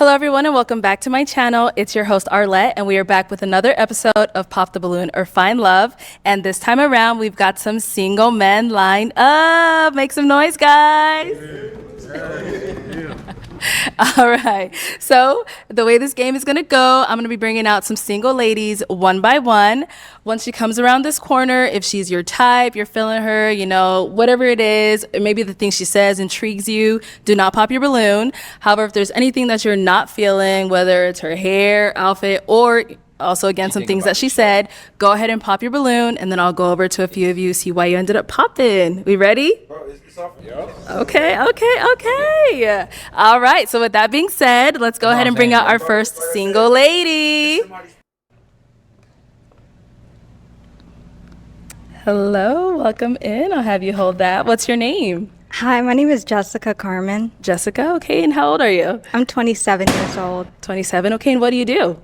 Hello everyone and welcome back to my channel. It's your host Arlette and we are back with another episode of Pop the Balloon or Find Love. And this time around we've got some single men lined up. Make some noise, guys. All right, so the way this game is gonna go, I'm gonna be bringing out some single ladies one by one. Once she comes around this corner, if she's your type, you're feeling her, you know, whatever it is, maybe the thing she says intrigues you, do not pop your balloon. However, if there's anything that you're not feeling, whether it's her hair, outfit, or also again some things that she said, go ahead and pop your balloon, and then I'll go over to a few of you, see why you ended up popping. We ready? Okay. All right, so with that being said, let's go ahead and bring out our first single lady. Hello, welcome in. I'll have you hold that. What's your name? Hi, my name is Jessica Carmen. Jessica, okay, and how old are you? I'm 27 years old. 27, okay, and what do you do?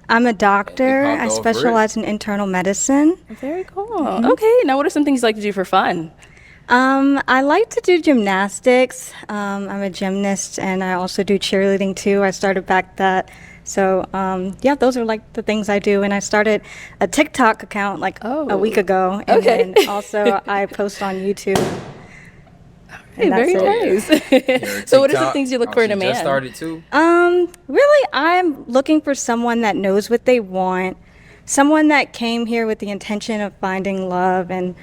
I'm a doctor. I specialize in internal medicine. Very cool. Okay, now what are some things you like to do for fun? I like to do gymnastics. I'm a gymnast and I also do cheerleading too. I started back that. So yeah, those are like the things I do. And I started a TikTok account like a week ago. And then also I post on YouTube. Hey, very nice. So what are some things you look for in a man? Just started too? Really, I'm looking for someone that knows what they want, someone that came here with the intention of finding love, and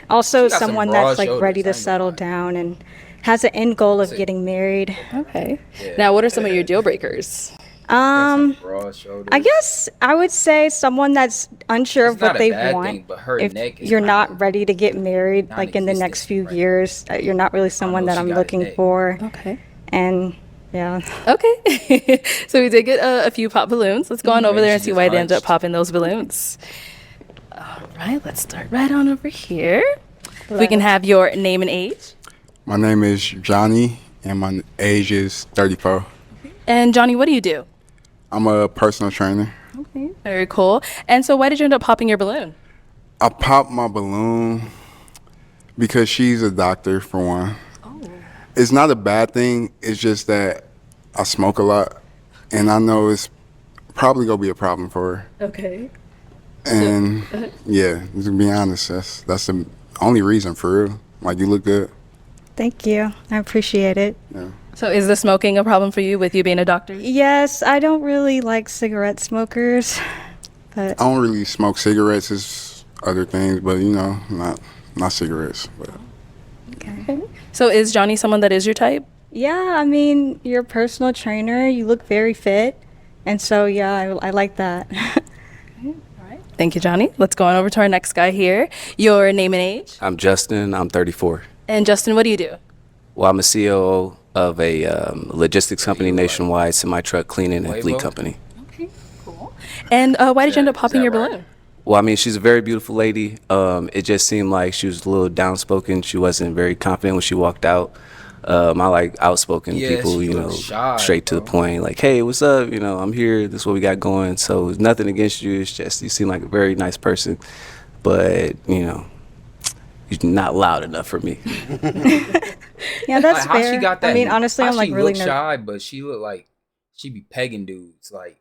also someone that's like ready to settle down and has an end goal of getting married. Okay. Now, what are some of your deal breakers? I guess I would say someone that's unsure of what they want. If you're not ready to get married, like in the next few years, you're not really someone that I'm looking for. Okay. And yeah. Okay. So we did get a few pop balloons. Let's go on over there and see why they ended up popping those balloons. All right, let's start right on over here. We can have your name and age. My name is Johnny, and my age is 34. And Johnny, what do you do? I'm a personal trainer. Okay, very cool. And so why did you end up popping your balloon? I popped my balloon because she's a doctor, for one. Oh. It's not a bad thing. It's just that I smoke a lot, and I know it's probably going to be a problem for her. Okay. And yeah, to be honest, that's the only reason, for real. Like, you look good. Thank you. I appreciate it. Yeah. So is the smoking a problem for you with you being a doctor? Yes, I don't really like cigarette smokers, but I don't really smoke cigarettes. It's other things, but you know, not cigarettes. But. okay. So is Johnny someone that is your type? Yeah, I mean, you're a personal trainer. You look very fit, and so yeah, I like that. Thank you, Johnny. Let's go on over to our next guy here. Your name and age? I'm Justin. I'm 34. And Justin, what do you do? Well, I'm a COO of a logistics company nationwide, semi-truck cleaning and fleet company. Okay, cool. And why did you end up popping your balloon? Well, I mean, she's a very beautiful lady. It just seemed like she was a little downspoken. She wasn't very confident when she walked out. I like outspoken people, you know, shy, straight to the point. Like, hey, what's up? You know, I'm here. This is what we got going. So it's nothing against you. It's just you seem like a very nice person. But, you know, you're not loud enough for me. Yeah, that's like, fair. How she got that? I mean, honestly, I'm like really shy, but she look like she be pegging dudes. Like,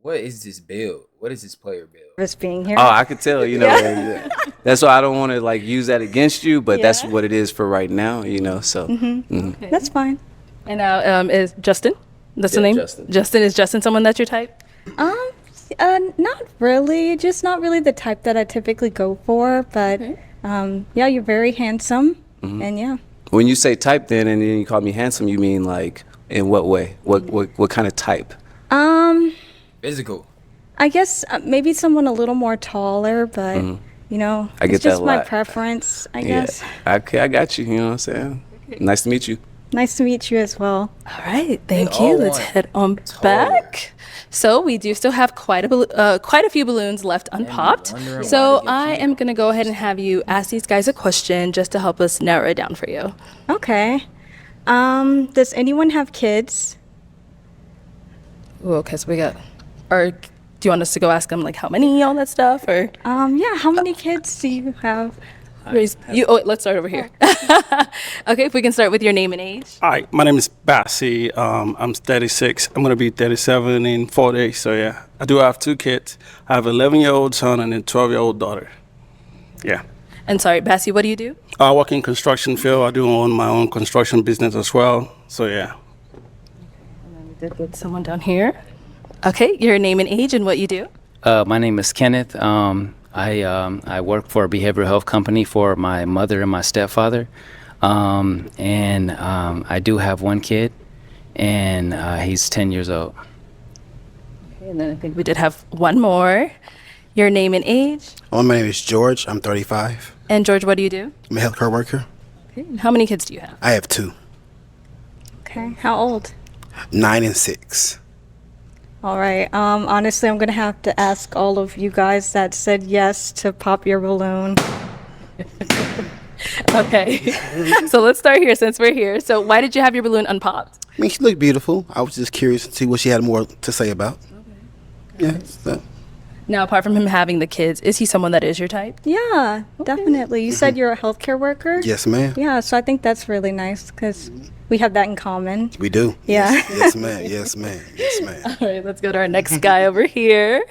what is this build? What is this player build? Just being here. Oh, I could tell, you know. That's why I don't want to like use that against you, but that's what it is for right now, you know. So Okay. That's fine. And now is Justin? That's the name? Justin. Is Justin someone that's your type? Not really. Just not really the type that I typically go for. But yeah, you're very handsome, and yeah. When you say type, then and then you call me handsome, you mean like in what way? What kind of type? Physical. I guess maybe someone a little more taller, but you know, I get it's just that a my lot. preference, I guess. Okay, I got you. You know what I'm saying? Nice to meet you. Nice to meet you as well. All right, thank you. Let's head on back. So we do still have quite a few balloons left unpopped. So I am gonna go ahead and have you ask these guys a question just to help us narrow it down for you. Okay. Does anyone have kids? Ooh, okay, so we got. Or do you want us to go ask them like how many, all that stuff, or? Yeah. How many kids do you have? Let's start over here. Okay, if we can start with your name and age. Hi, my name is Bassi. I'm 36. I'm going to be 37 in 4 days. So, yeah, I do have 2 kids. I have an 11-year-old son and a 12-year-old daughter. Yeah. And sorry, Bassi, what do you do? I work in construction field. I do own my own construction business as well. So, yeah. And then we did get someone down here. Okay, your name and age and what you do. My name is Kenneth. I work for a behavioral health company for my mother and my stepfather. I do have 1 kid, and he's 10 years old. Okay, and then I think we did have one more. Your name and age. Well, my name is George. I'm 35. And George, what do you do? I'm a healthcare worker. Okay, and how many kids do you have? I have 2, Okay. How old? 9 and 6. All right. Honestly, I'm going to have to ask all of you guys that said yes to pop your balloon. Okay, so let's start here since we're here. So why did you have your balloon unpopped? I mean, she looked beautiful. I was just curious to see what she had more to say about. Yeah. So. Now, apart from him having the kids, is he someone that is your type? Yeah, definitely. You said you're a healthcare worker? Yes, ma'am. Yeah, so I think that's really nice because we have that in common. We do. Yeah. Yes, ma'am. Yes, ma'am. Yes, ma'am. All right, let's go to our next guy over here.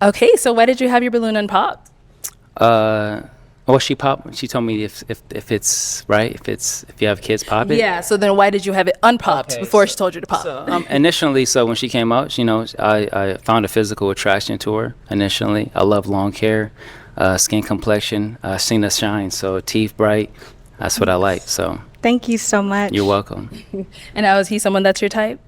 Okay, so why did you have your balloon unpopped? Well, she told me if it's right, if you have kids, pop it. Yeah, so then why did you have it unpopped before she told you to pop? Initially, so when she came out, I found a physical attraction to her. Initially, I love long hair, skin complexion, seen her shine, so teeth bright. That's what I like. So Thank you so much. you're welcome. And now, is he someone that's your type?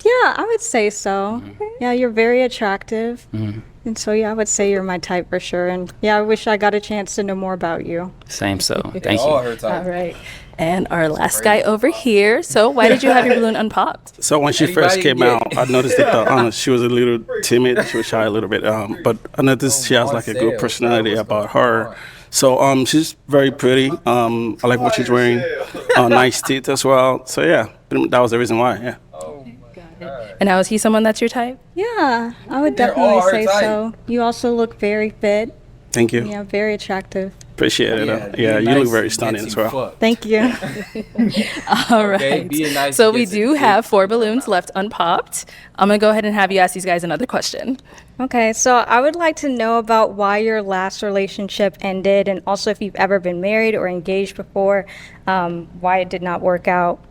Yeah, I would say so. Yeah, you're very attractive. And so, yeah, I would say you're my type for sure. And yeah, I wish I got a chance to know more about you. Same. So thank All you. her type. All right. And our last guy over here. So why did you have your balloon unpopped? So when she first came out, I noticed that she was a little timid. She was shy a little bit. But I noticed she has like a good personality about her. So she's very pretty. I like what she's wearing. Nice teeth as well. So yeah, that was the reason why. Yeah. And now, is he someone that's your type? Yeah, I would They're definitely all her say type. so. You also look very fit. Thank you. Yeah, very attractive. Appreciate it. Yeah, you look very stunning as well. Thank you. All right. being nice So we gets do it. have 4 balloons left unpopped. I'm going to go ahead and have you ask these guys another question. Okay, so I would like to know about why your last relationship ended, and also if you've ever been married or engaged before, why it did not work out.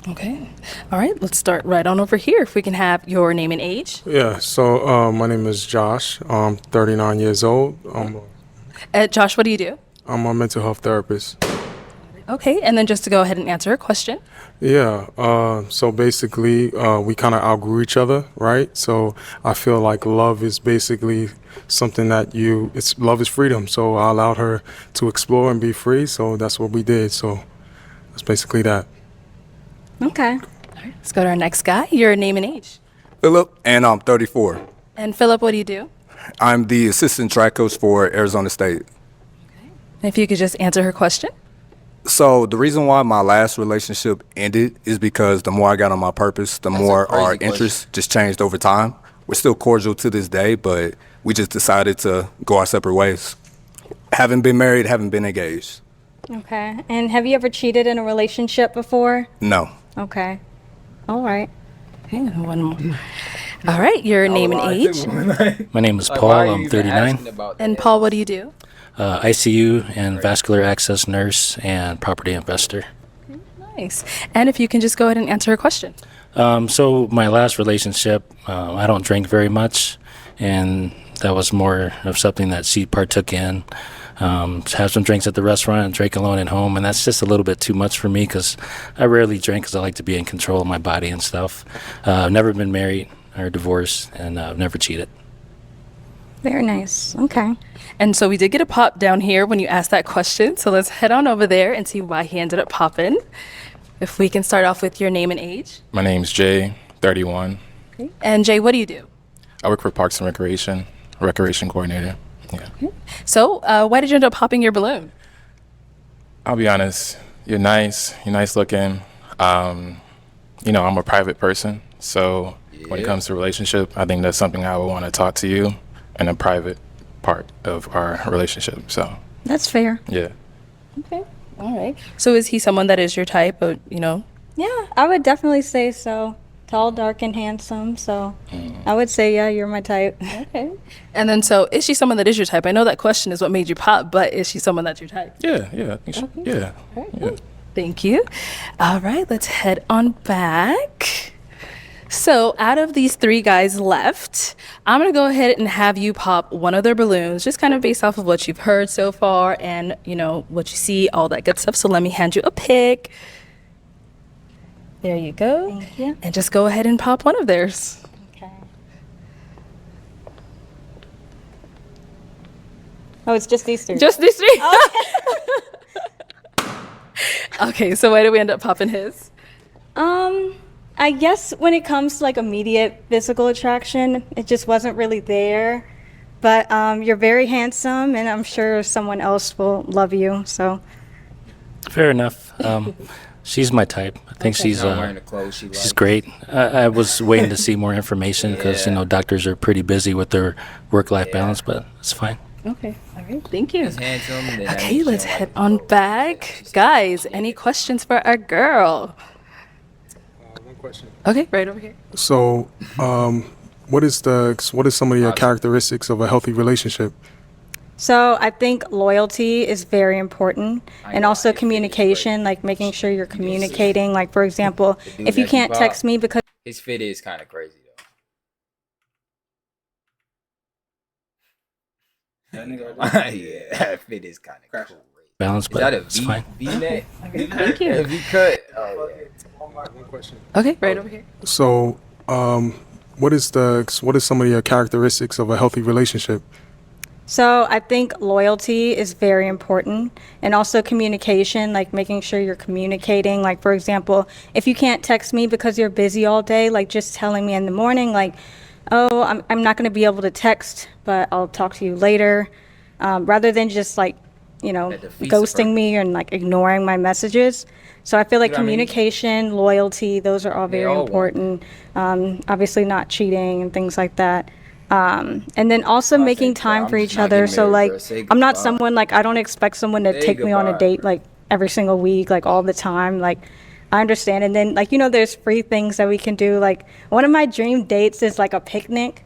Okay. All right. Let's start right on over here. If we can have your name and age. Yeah, so my name is Josh. I'm 39 years old. Josh, what do you do? I'm a mental health therapist. Okay. And then just to go ahead and answer a question. Yeah, so basically we kind of outgrew each other, right? So I feel like love is basically something that love is freedom. So I allowed her to explore and be free. So that's what we did. So that's basically that. Okay. All right. Let's go to our next guy. Your name and age. Philip, and I'm 34. And Philip, what do you do? I'm the assistant track coach for Arizona State. If you could just answer her question. So the reason why my last relationship ended is because the more I got on my purpose, the more crazy our question. interests just changed over time. We're still cordial to this day, but we just decided to go our separate ways. Haven't been married, haven't been engaged. Okay. And have you ever cheated in a relationship before? No. Okay. All right. Okay. One more. All right. Your name and age. My name is Like, Paul. why are you I'm even 39. asking about that? And Paul, what do you do? ICU and vascular access nurse and property investor. Nice. And if you can just go ahead and answer her question. So my last relationship, I don't drink very much, and that was more of something that she partook in. Have some drinks at the restaurant and drink alone at home, and that's just a little bit too much for me because I rarely drink because I like to be in control of my body and stuff. I've never been married or divorced, and I've never cheated. Very nice. Okay. And so we did get a pop down here when you asked that question. So let's head on over there and see why he ended up popping. If we can start off with your name and age. My name's Jay, 31. Okay. And Jay, what do you do? I work for Parks and Recreation coordinator. Yeah. Okay. So why did you end up popping your balloon? I'll be honest, you're nice looking. I'm a private person, so when it comes to relationship, I think that's something I would want to talk to you in a private part of our relationship. So That's fair. Yeah. Okay. All right. So is he someone that is your type, or, Yeah, I would definitely say so. Tall, dark, and handsome. So I would say, yeah, you're my type. Okay. And then, so is she someone that is your type? I know that question is what made you pop, but is she someone that's your type? Yeah. Yeah. I think yeah. All right, Yeah. cool. Thank you. All right, let's head on back. So out of these 3 guys left, I'm going to go ahead and have you pop one of their balloons, just kind of based off of what you've heard so far and, what you see, all that good stuff. So let me hand you a pick. There you go. Thank you. And just go ahead and pop one of theirs. Okay. Oh, it's just these 3. Just these 3? Okay, so why did we end up popping his? I guess when it comes to like immediate physical attraction, it just wasn't really there. But you're very handsome, and I'm sure someone else will love you. So Fair enough. She's my type. I think she's wearing the clothes she likes. she's great. I was waiting to see more information because doctors are pretty busy with their work-life balance, but it's fine. Okay, all right, thank you. He's handsome. then that Okay, means she let's don't head like on clothes. back. Guys, any questions for our girl? One question. Okay, right over here. So, what is some of your characteristics of a healthy relationship? So I think loyalty is very important, and also communication, like making sure you're communicating. Like, for example, dude if you that can't you text pop. me because His fit is kind of crazy though. Yeah, that fit is kind of crazy. Balance, Is but that a it's V fine. V-neck? Thank you. A V cut? Oh yeah. One question. Okay, right over here. So, what is some of your characteristics of a healthy relationship? So I think loyalty is very important, and also communication, like making sure you're communicating. Like, for example, if you can't text me because you're busy all day, like just telling me in the morning, like, oh, I'm not going to be able to text, but I'll talk to you later, rather than just like, That defeats the ghosting me and like ignoring my messages. So I feel like You know what I mean? communication, loyalty, those are all They very all want important. Obviously not cheating and things like that. And then also I making think, bro, time I'm for just each not other. getting So married, like, bro. Say I'm not goodbye. someone like, I don't expect someone to Say take me on a goodbye, date bro. like every single week, like all the time. Like, I understand. And then like, there's free things that we can do. Like, one of my dream dates is like a picnic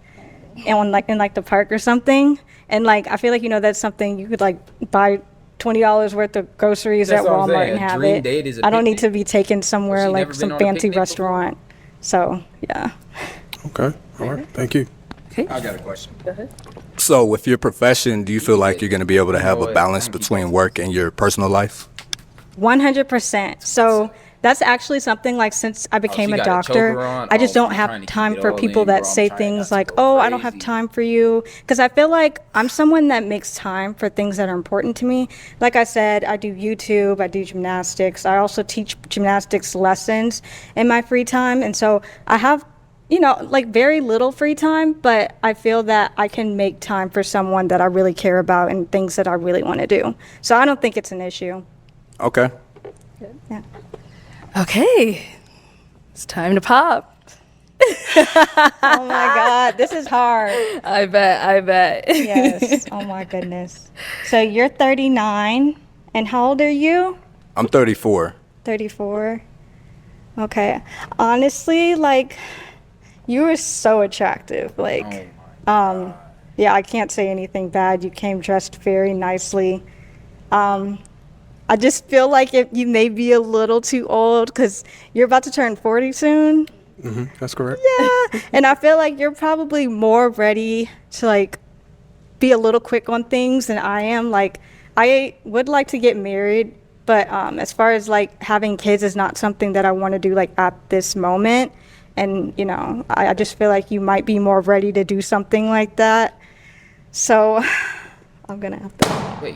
and like in like the park or something. And like, I feel like, that's something you could like buy $20 worth of groceries That's at what I'm Walmart saying. and A have dream it. date is a I don't need to picnic. be taken somewhere she like never some been on a fancy picnic before? restaurant. So yeah. Okay. All right. Thank you. I got a question. So, with your profession, do you feel like you're going to be able to have a what? balance between work and your personal life? 100%. So that's actually something like since I became she a got a doctor, choker on? I just Oh, don't I'm have trying to keep time it for all people in, that bro. I'm say trying things not to like, go oh, I don't have crazy. time for you. Because I feel like I'm someone that makes time for things that are important to me. Like I said, I do YouTube, I do gymnastics. I also teach gymnastics lessons in my free time. And so I have like very little free time, but I feel that I can make time for someone that I really care about and things that I really want to do. So I don't think it's an issue. Okay. Yeah. Okay, it's time to pop. Oh my God, this is hard. I bet. Yes. Oh my goodness. So you're 39, and how old are you? I'm 34. 34. Okay. Honestly, like, you were so attractive. Like, yeah, I can't say anything bad. You came dressed very nicely. I just feel like you may be a little too old because you're about to turn 40 soon. That's correct. Yeah. And I feel like you're probably more ready to like be a little quick on things than I am. Like, I would like to get married, but as far as like having kids is not something that I want to do like at this moment. And I just feel like you might be more ready to do something like that. So I'm gonna have to Wait.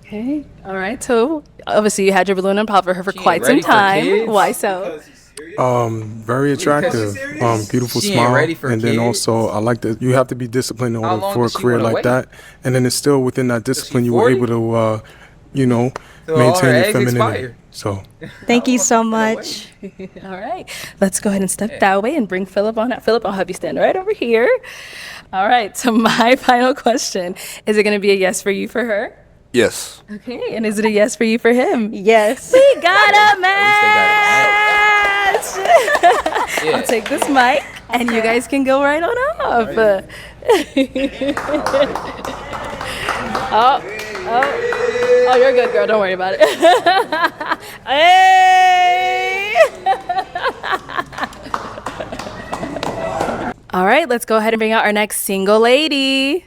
Okay. All right. So obviously you had your balloon and pop for her for She ain't quite some ready for time. kids? Why so? Very attractive. Beautiful She ain't smile, ready for and then kids? also I like that you have to be disciplined in How order long for a does she career wanna like wait? that. And then it's still within that discipline you were 40? able to, So all her maintain your eggs femininity. expired. So Thank you so much. All right. Let's go ahead and step that way and bring Philip on out. Philip, I'll have you stand right over here. All right. So my final question, is it going to be a yes for you for her? Yes. Okay, and is it a yes for you for him? Yes. We got a match. I'll take this mic, and you guys can go right on off. Oh, you're good, girl. Don't worry about it. Hey! All right, let's go ahead and bring out our next single lady.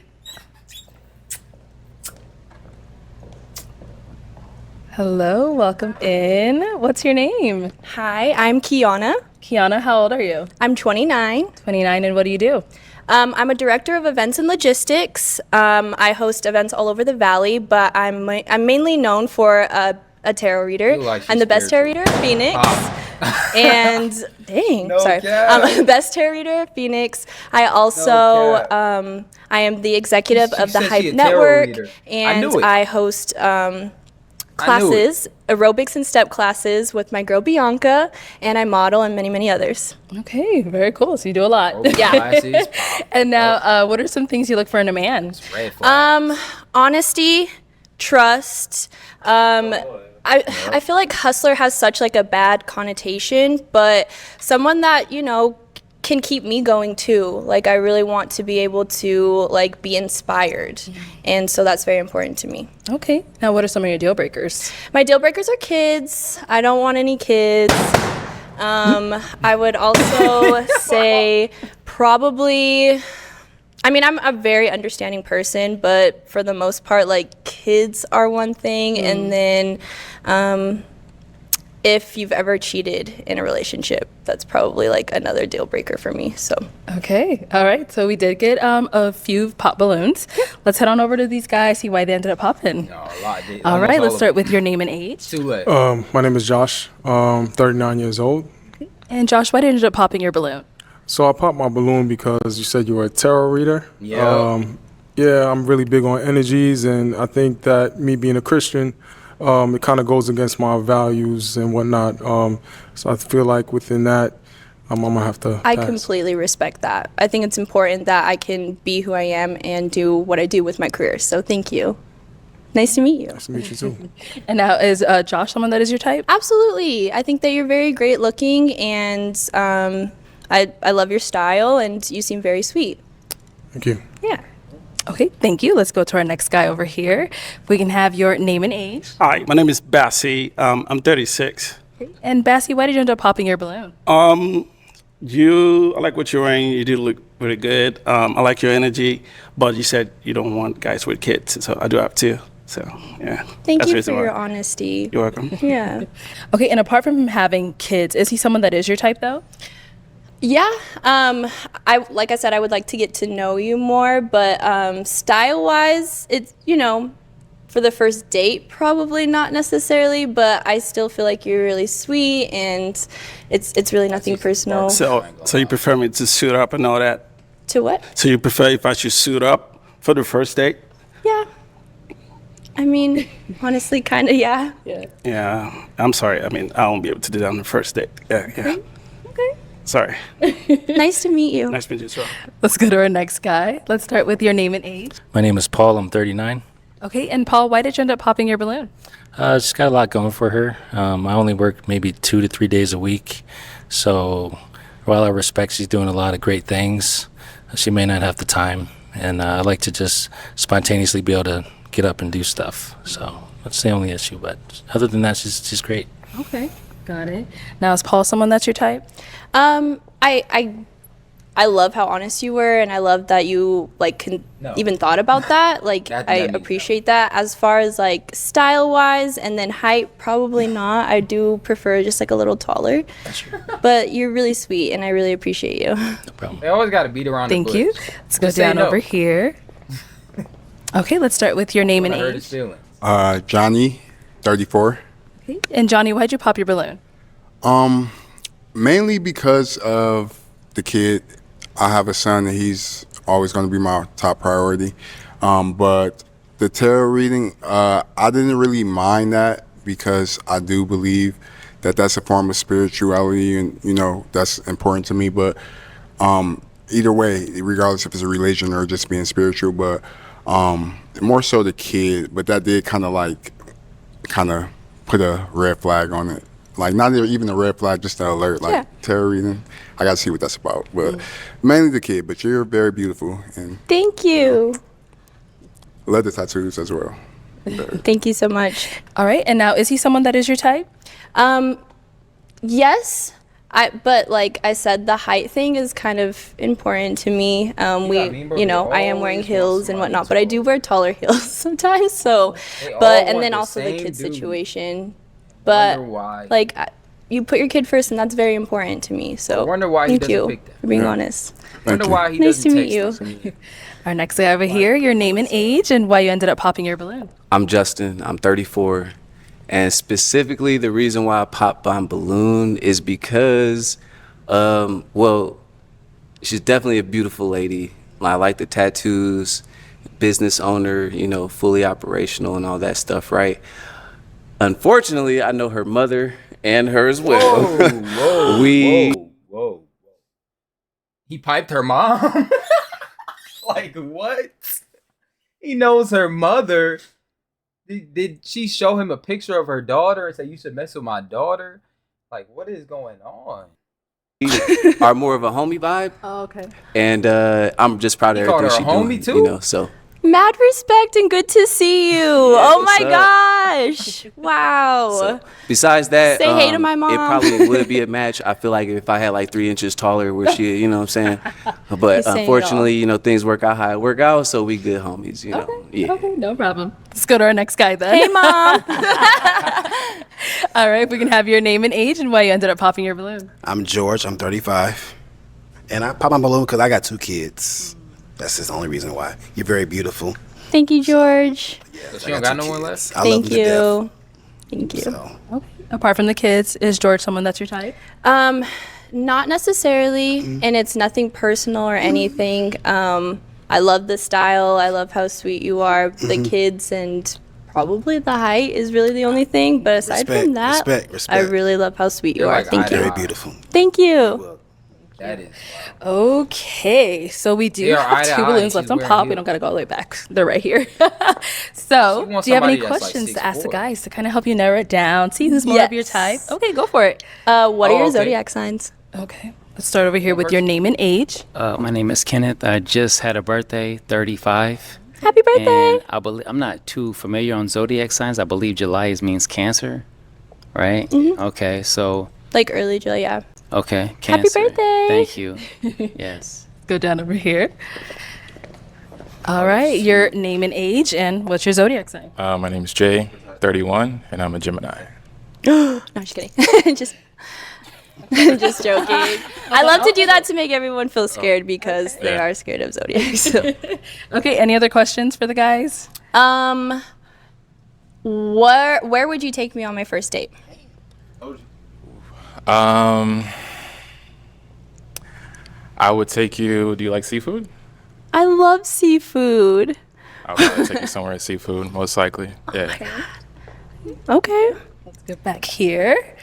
Hello, welcome in. What's your name? Hi, I'm Kiana. Kiana, how old are you? I'm 29. 29, and what do you do? I'm a director of events and logistics. I host events all over the valley, but I'm mainly known for a tarot reader. I'm the best tarot reader, Phoenix. And dang, sorry. Best tarot reader, Phoenix. I also I am the executive of the Hype Network, and I host classes, aerobics and step classes with my girl Bianca, and I model and many, many others. Okay, very cool. So you do a lot. Yeah. And now, what are some things you look for in a man? Honesty, trust. I feel like hustler has such like a bad connotation, but someone that, you know, can keep me going too. Like I really want to be able to like be inspired. And so that's very important to me. Okay. Now what are some of your deal breakers? My deal breakers are kids. I don't want any kids. I would also say probably, I mean, I'm a very understanding person, but for the most part, like kids are one thing. And then if you've ever cheated in a relationship, that's probably like another deal breaker for me. So okay, all right. So we did get a few pop balloons. Let's head on over to these guys, see why they ended up popping. All right, let's start with your name and age. My name is Josh. 39 years old. And Josh, why did you end up popping your balloon? So I popped my balloon because you said you were a tarot reader. Yeah. Yeah, I'm really big on energies, and I think that me being a Christian, it kind of goes against my values and whatnot. So I feel like within that, I'm gonna have to I pass. completely respect that. I think it's important that I can be who I am and do what I do with my career. So thank you. Nice to meet you. Nice to meet you too. And now, is Josh someone that is your type? Absolutely. I think that you're very great looking, and I love your style, and you seem very sweet. Thank you. Yeah. Okay, thank you. Let's go to our next guy over here. We can have your name and age. Hi, my name is Bassie. I'm 36. And Bassie, why did you end up popping your balloon? I like what you're wearing. You do look really good. I like your energy, but you said you don't want guys with kids, so I do have two. So yeah. Thank That's the you reason for your why. honesty. You're welcome. Yeah. Okay, and apart from him having kids, is he someone that is your type though? Yeah, like I said, I would like to get to know you more, but style-wise, it's, you know, for the first date, probably not necessarily, but I still feel like you're really sweet, and it's really nothing personal. So you prefer me to suit up and all that? To what? So you prefer if I should suit up for the first date? Yeah. I mean, honestly, kind of, yeah. Yeah, I'm sorry. I mean, I won't be able to do that on the first date. Yeah. Okay. Sorry. Nice to meet you. Nice to meet you as well. Let's go to our next guy. Let's start with your name and age. My name is Paul. I'm 39. Okay, and Paul, why did you end up popping your balloon? She's got a lot going for her. I only work maybe 2 to 3 days a week. So while I respect she's doing a lot of great things, she may not have the time. And I like to just spontaneously be able to get up and do stuff. So that's the only issue. But other than that, she's great. Okay, got it. Now, is Paul someone that's your type? I love how honest you were, and I love that you like even thought about that. Like I appreciate that. As far as like style wise, and then height, probably not. I do prefer just like a little taller. But you're really sweet, and I really appreciate you. No problem. They always got to beat around Thank the you. bush. Let's go Just say down no. over here. Okay, let's start with your name and I hurt age. his feelings. Johnny, 34. Okay. And Johnny, why'd you pop your balloon? Mainly because of the kid. I have a son and he's always going to be my top priority. But the tarot reading, I didn't really mind that because I do believe that that's a form of spirituality and, you know, that's important to me. But either way, regardless if it's a religion or just being spiritual, but More so the kid, but that did kind of put a red flag on it. Like not even a red flag, just an alert. Like tarot reading, I gotta see what that's about. But mainly the kid. But you're very beautiful, and Thank you. I love the tattoos as well. Thank you so much. All right, and now is he someone that is your type? Yes. But like I said, the height thing is kind of important to me. I am wearing heels and whatnot, but I do wear taller heels sometimes. So, and then also the kid situation. But like, you put your kid first, and that's very important to me. So, I wonder why thank he doesn't you pick that. for being honest. I wonder why he Nice to doesn't meet you. text us. Our next guy over here, your name and age, and why you ended up popping your balloon. I'm Justin. I'm 34. And specifically, the reason why I popped my balloon is because, she's definitely a beautiful lady. I like the tattoos, business owner, fully operational and all that stuff, right? Unfortunately, I know her mother and her as well. Whoa. He piped her mom? Like, what? He knows her mother. Did she show him a picture of her daughter and say, you should mess with my daughter? Like, what is going on? Are more of a homie vibe. Oh, okay. And I'm just proud of You called everything her a she's homie doing, too? so. Mad respect and good to see you. Oh what's my up? gosh. Wow. So, besides that, Say hey to my mom. It probably would be a match. I feel like if I had like 3 inches taller, where she, you know what I'm saying? But saying it unfortunately, things work out how it work out, so we good homies, you know. Yeah. Okay, no problem. Let's go to our next guy then. Hey, Mom. All right, if we can have your name and age and why you ended up popping your balloon. I'm George. I'm 35. And I pop my balloon because I got 2 kids. That's just the only reason why. You're very beautiful. Thank you, George. So she don't got no one left? I love Thank them to you. Thank you. So, Okay. Apart from the kids, is George someone that's your type? Not necessarily, and it's nothing personal or anything. I love the style. I love how sweet you are. The kids and probably the height is really the only thing. But aside from that, respect. I really love how sweet you You're are. like Thank you. very beautiful. Thank you. That is. Okay, so we do They are eye have to 2 eye. balloons She's left on wearing pop. We heels. don't got to go all the way back. They're right here. So, She wants do you have any somebody that's, like, questions to ask the 6'4". guys to kind of help you narrow it down? See who's more of your Yes. type? Okay, go for it. What are your okay. zodiac signs? Okay, let's start over here with your name and age. My name is Kenneth. I just had a birthday, 35. Happy birthday. And I believe I'm not too familiar on zodiac signs. I believe July means Cancer, right? Okay, so Like early July, yeah. okay, Happy Cancer. birthday. Thank you. Yes. Go down over here. All right, your name and age, and what's your zodiac sign? My name is Jay, 31, and I'm a Gemini. No, I'm just kidding. just joking. I love to do that to make everyone feel scared because they Yeah. are scared of zodiac. So. Okay, any other questions for the guys? Where would you take me on my first date? I would take you. Do you like seafood? I love seafood. I would probably take you somewhere at seafood, most likely. Yeah. Okay. Let's go back here.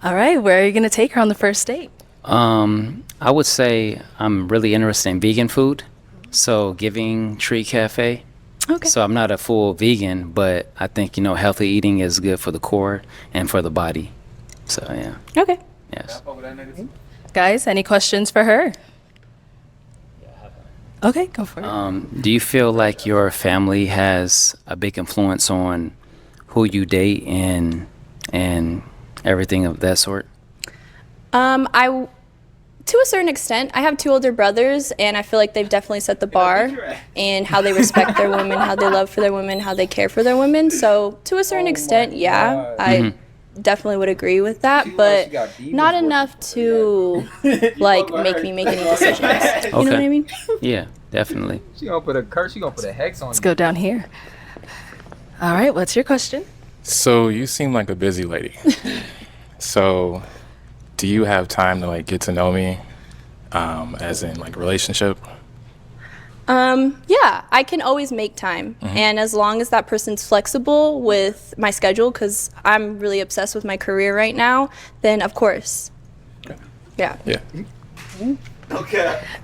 All right, where are you going to take her on the first date? I would say I'm really interested in vegan food. So Giving Tree Cafe. Okay. So I'm not a full vegan, but I think, healthy eating is good for the core and for the body. So, yeah. Okay. Yes. Guys, any questions for her? Okay, go for it. Do you feel like your family has a big influence on who you date and everything of that sort? To a certain extent, I have 2 older brothers, and I feel like they've definitely set the bar in how they respect their women, how they love for their women, how they care for their women. So to a certain extent, yeah, I definitely would agree with that, but not enough to like make me make any decisions. You know what I mean? Yeah, definitely. She gonna put a curse. She gonna put a hex on Let's you. go down here. All right, what's your question? So you seem like a busy lady. So, do you have time to like get to know me, as in like relationship? Yeah, I can always make time. And as long as that person's flexible with my schedule, because I'm really obsessed with my career right now, then of course. Yeah. Yeah.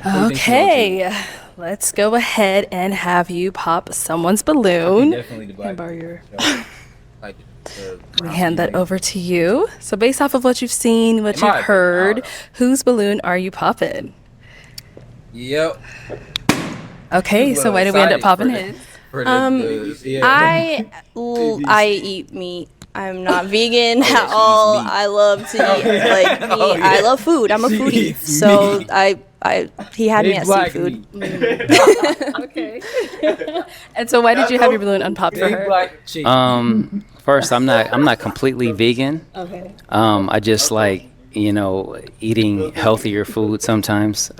Okay, let's go ahead and have you pop someone's balloon. Definitely Can I borrow your... like Let me hand that over to you. So based off of what you've seen, what you've heard, whose balloon are you popping? Yep. Okay, so why did we end up popping his? I eat meat. I'm not vegan at all. I love to eat like meat. I love food. I'm a foodie. So he had me at seafood. Okay. And so why did you have your balloon unpopped for her? First, I'm not completely vegan. Okay. I just like, eating healthier food sometimes.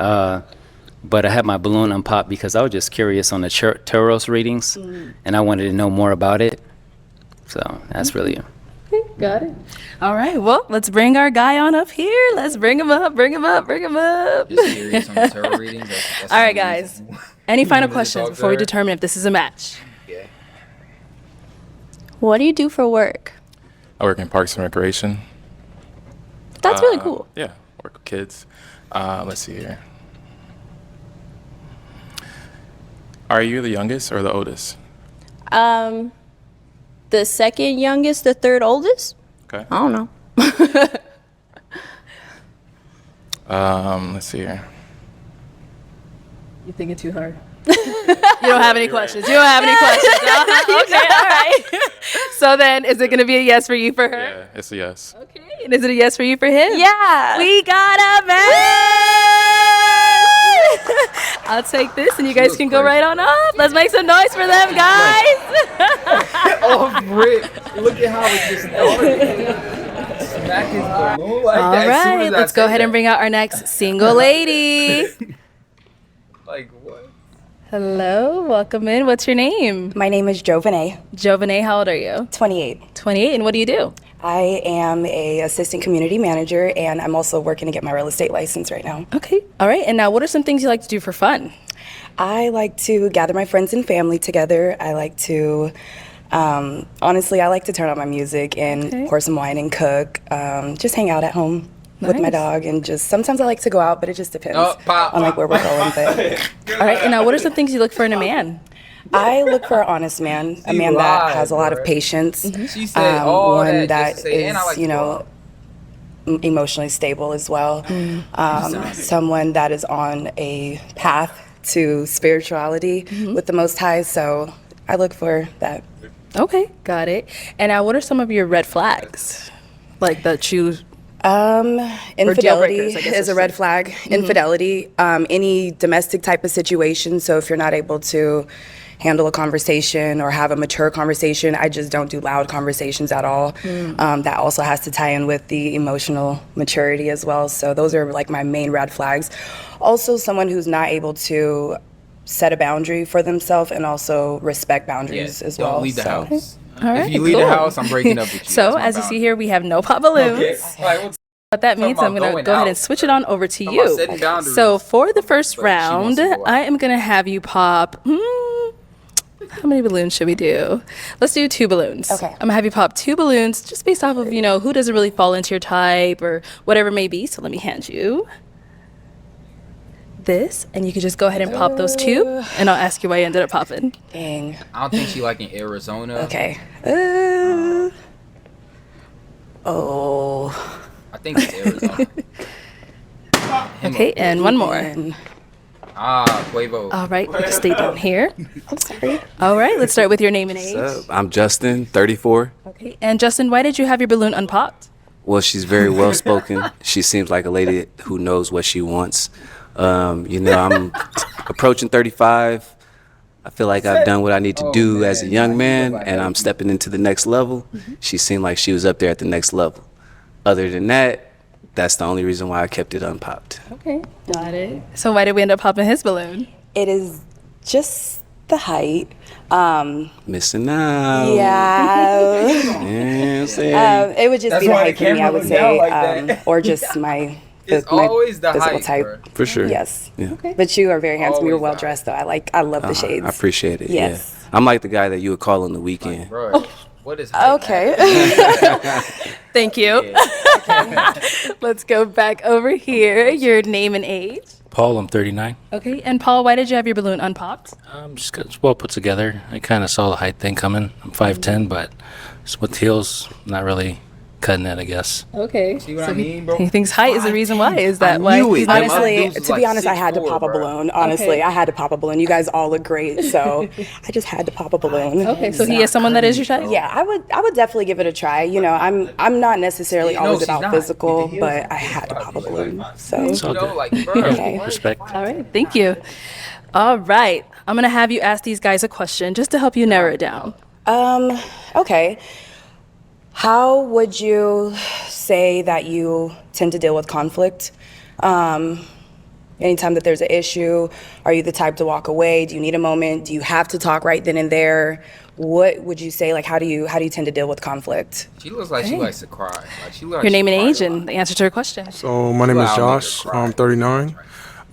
But I had my balloon unpopped because I was just curious on the Taurus readings, and I wanted to know more about it. So that's really it. Got it. All right. Well, let's bring our guy on up here. Let's bring him up. Bring him up. Bring him up. Just curious on the tarot readings. That's all right, guys. Any final questions before we determine if this is a match? Yeah. What do you do for work? I work in Parks and Recreation. That's really cool. Yeah, work with kids. Let's see here. Are you the youngest or the oldest? The second youngest, the third oldest? Okay. I don't know. Let's see here. You thinking too hard? You don't have any questions. You don't have any questions. Okay, all right. So then, is it going to be a yes for you for her? Yeah, it's a yes. Okay. And is it a yes for you for him? Yeah. We got a match! I'll take this, and you guys can go right on up. Let's make some noise for them, guys. Oh, rip. Look at how it just smack his balloon like All that. right, let's go ahead and bring out our next single lady. Like what? Hello, welcome in. What's your name? My name is Jovanay. Jovanay, how old are you? 28. 28, and what do you do? I am a assistant community manager, and I'm also working to get my real estate license right now. Okay, all right. And now what are some things you like to do for fun? I like to gather my friends and family together. I like to, honestly, I like to turn on my music and pour some wine and cook. Just hang out at home with my dog, and just sometimes I like to go out, but it just depends on like where we're going. But all right, and now what are some things you look for in a man? I look for an honest man, a man that has a lot of patience, one that is, emotionally stable as well, someone that is on a path to spirituality with the Most High. So I look for that. Okay, got it. And now, what are some of your red flags, like the choose? Infidelity is a red flag. Infidelity, any domestic type of situation. So if you're not able to handle a conversation or have a mature conversation, I just don't do loud conversations at all. That also has to tie in with the emotional maturity as well. So those are like my main red flags. Also, someone who's not able to set a boundary for themselves and also respect boundaries as well. Don't leave the house. All right, if you leave the house, I'm breaking up with you. So as you see here, we have no pop balloons. What that means, I'm going to go ahead and switch it on over to you. So for the first round, I am going to have you pop, how many balloons should we do? Let's do 2 balloons. Okay. I'm going to have you pop 2 balloons just based off of, who doesn't really fall into your type or whatever it may be. So let me hand you this, and you can just go ahead and pop those 2, and I'll ask you why you ended up popping. Dang. I don't think she like in Arizona. Okay. I think it's Arizona. Okay, and one more. Quavo. All right, you can stay down here. I'm sorry. All right, let's start with your name and age. What's up? I'm Justin, 34. Okay, and Justin, why did you have your balloon unpopped? Well, she's very well spoken. She seems like a lady who knows what she wants. I'm approaching 35. I feel like I've done what I need to do as a young man, and I'm stepping into the next level. She seemed like she was up there at the next level. Other than that, that's the only reason why I kept it unpopped. Okay, got it. So why did we end up popping his balloon? It is just the height. Missing out. Yeah. It would just That's be the why height the for me, I camera would was down say, like that. or just my It's my always the physical height, type. bro. For sure. Yes. Yeah. Okay. But you are very handsome. You're Always well the dressed, though. I love the shades. I appreciate it. Yes. Yeah. I'm like the guy that you would call on the weekend. Bro, what is height? Okay. Thank you. Let's go back over here. Your name and age. Paul, I'm 39. Okay, and Paul, why did you have your balloon unpopped? Just 'cause it's well put together. I kind of saw the height thing coming. I'm 5'10", but just with heels, not really cutting it, I guess. Okay. See what I mean, bro? He thinks height is the reason why. Is that why? knew it. he's Honestly, dudes to like be honest, I had to 6'4", pop a bro. balloon. Honestly, Okay. I had to pop a balloon. You guys all look great, so I just had to pop a balloon. Okay, so he is someone that is your type? Yeah, I would definitely give it a try. You know, I'm not necessarily No, always she's about not. physical, With the but heels. I had to pop a balloon. So It's all You know, good. like, bro. Okay. Respect. All right, thank you. All right, I'm gonna have you ask these guys a question just to help you narrow it down. okay. How would you say that you tend to deal with conflict? Anytime that there's an issue, are you the type to walk away? Do you need a moment? Do you have to talk right then and there? What would you say? Like, how do you tend to deal with conflict? She looks like she likes to cry. Like, she looks like Your she name and cried age a lot. and the answer to your question. So my name is Wow, Josh. nigga, I'm 39.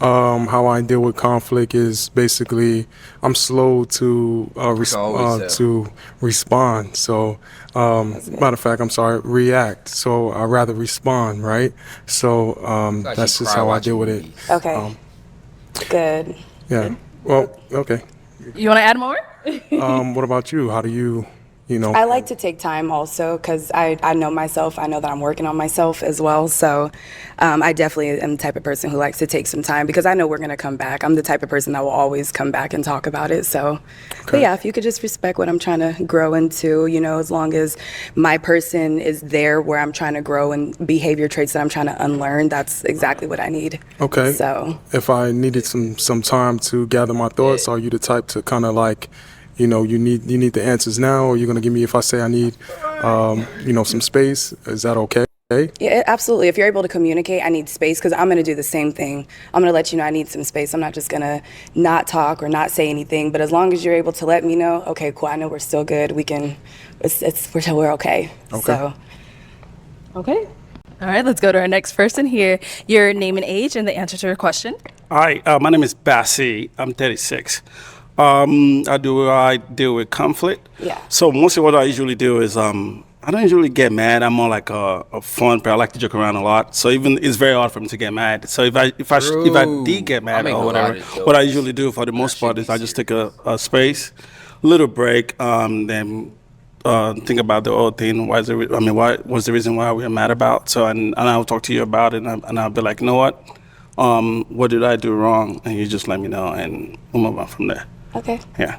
How I deal with conflict is basically I'm slow to always said. to respond. So matter of fact, I'm sorry, react. So I rather respond, right? So Like that's she just cry how I watching deal with it. movies. Okay. Good. Yeah. Well, okay. You want to add more? What about you? How do you know? I like to take time also because I know myself. I know that I'm working on myself as well. So I definitely am the type of person who likes to take some time because I know we're going to come back. I'm the type of person that will always come back and talk about it. So, but yeah, if you could just respect what I'm trying to grow into, you know, as long as my person is there where I'm trying to grow and behavior traits that I'm trying to unlearn, that's exactly what I need. Okay. So if I needed some time to gather my thoughts, are you the type to kind of like, you need the answers now, or you're gonna give me if I say I need, some space? Is that okay? yeah, absolutely. If you're able to communicate, I need space because I'm going to do the same thing. I'm going to let you know I need some space. I'm not just going to not talk or not say anything. But as long as you're able to let me know, okay, cool, I know we're still good. We can, we're okay. Okay. So, Okay. All right, let's go to our next person here. Your name and age and the answer to your question. Hi, my name is Bassi. I'm 36. I deal with conflict. Yeah. So mostly what I usually do is I don't usually get mad. I'm more like a fun, but I like to joke around a lot. So even it's very hard for me to get mad. So if I did get mad or whatever, what I usually do for the most part is I just take a space, little break, then think about the whole thing. What was the reason why we were mad about? So and I'll talk to you about it, and I'll be like, you know what did I do wrong? And you just let me know, and we'll move on from there. okay. Yeah.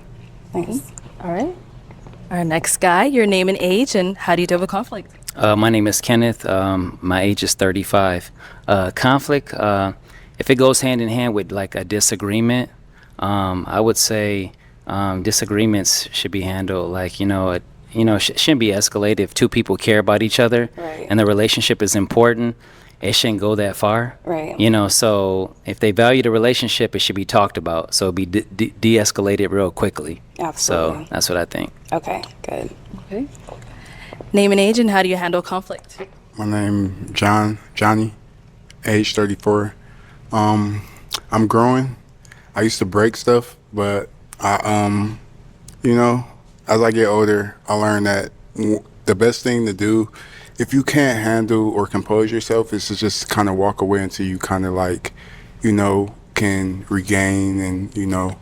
Thanks. All right. Our next guy, your name and age and how do you deal with conflict? My name is Kenneth. My age is 35. Conflict, if it goes hand in hand with like a disagreement, I would say disagreements should be handled like, shouldn't be escalated. If two people care about each other Right. and the relationship is important, it shouldn't go that far. Right. So if they value the relationship, it should be talked about. So it'd be de-escalated real quickly. Absolutely. So that's what I think. Okay, good. Okay. Name and age and how do you handle conflict? My name Johnny, age 34. I'm growing. I used to break stuff, but I as I get older, I learned that the best thing to do if you can't handle or compose yourself is to just kind of walk away until you kind of like, can regain and,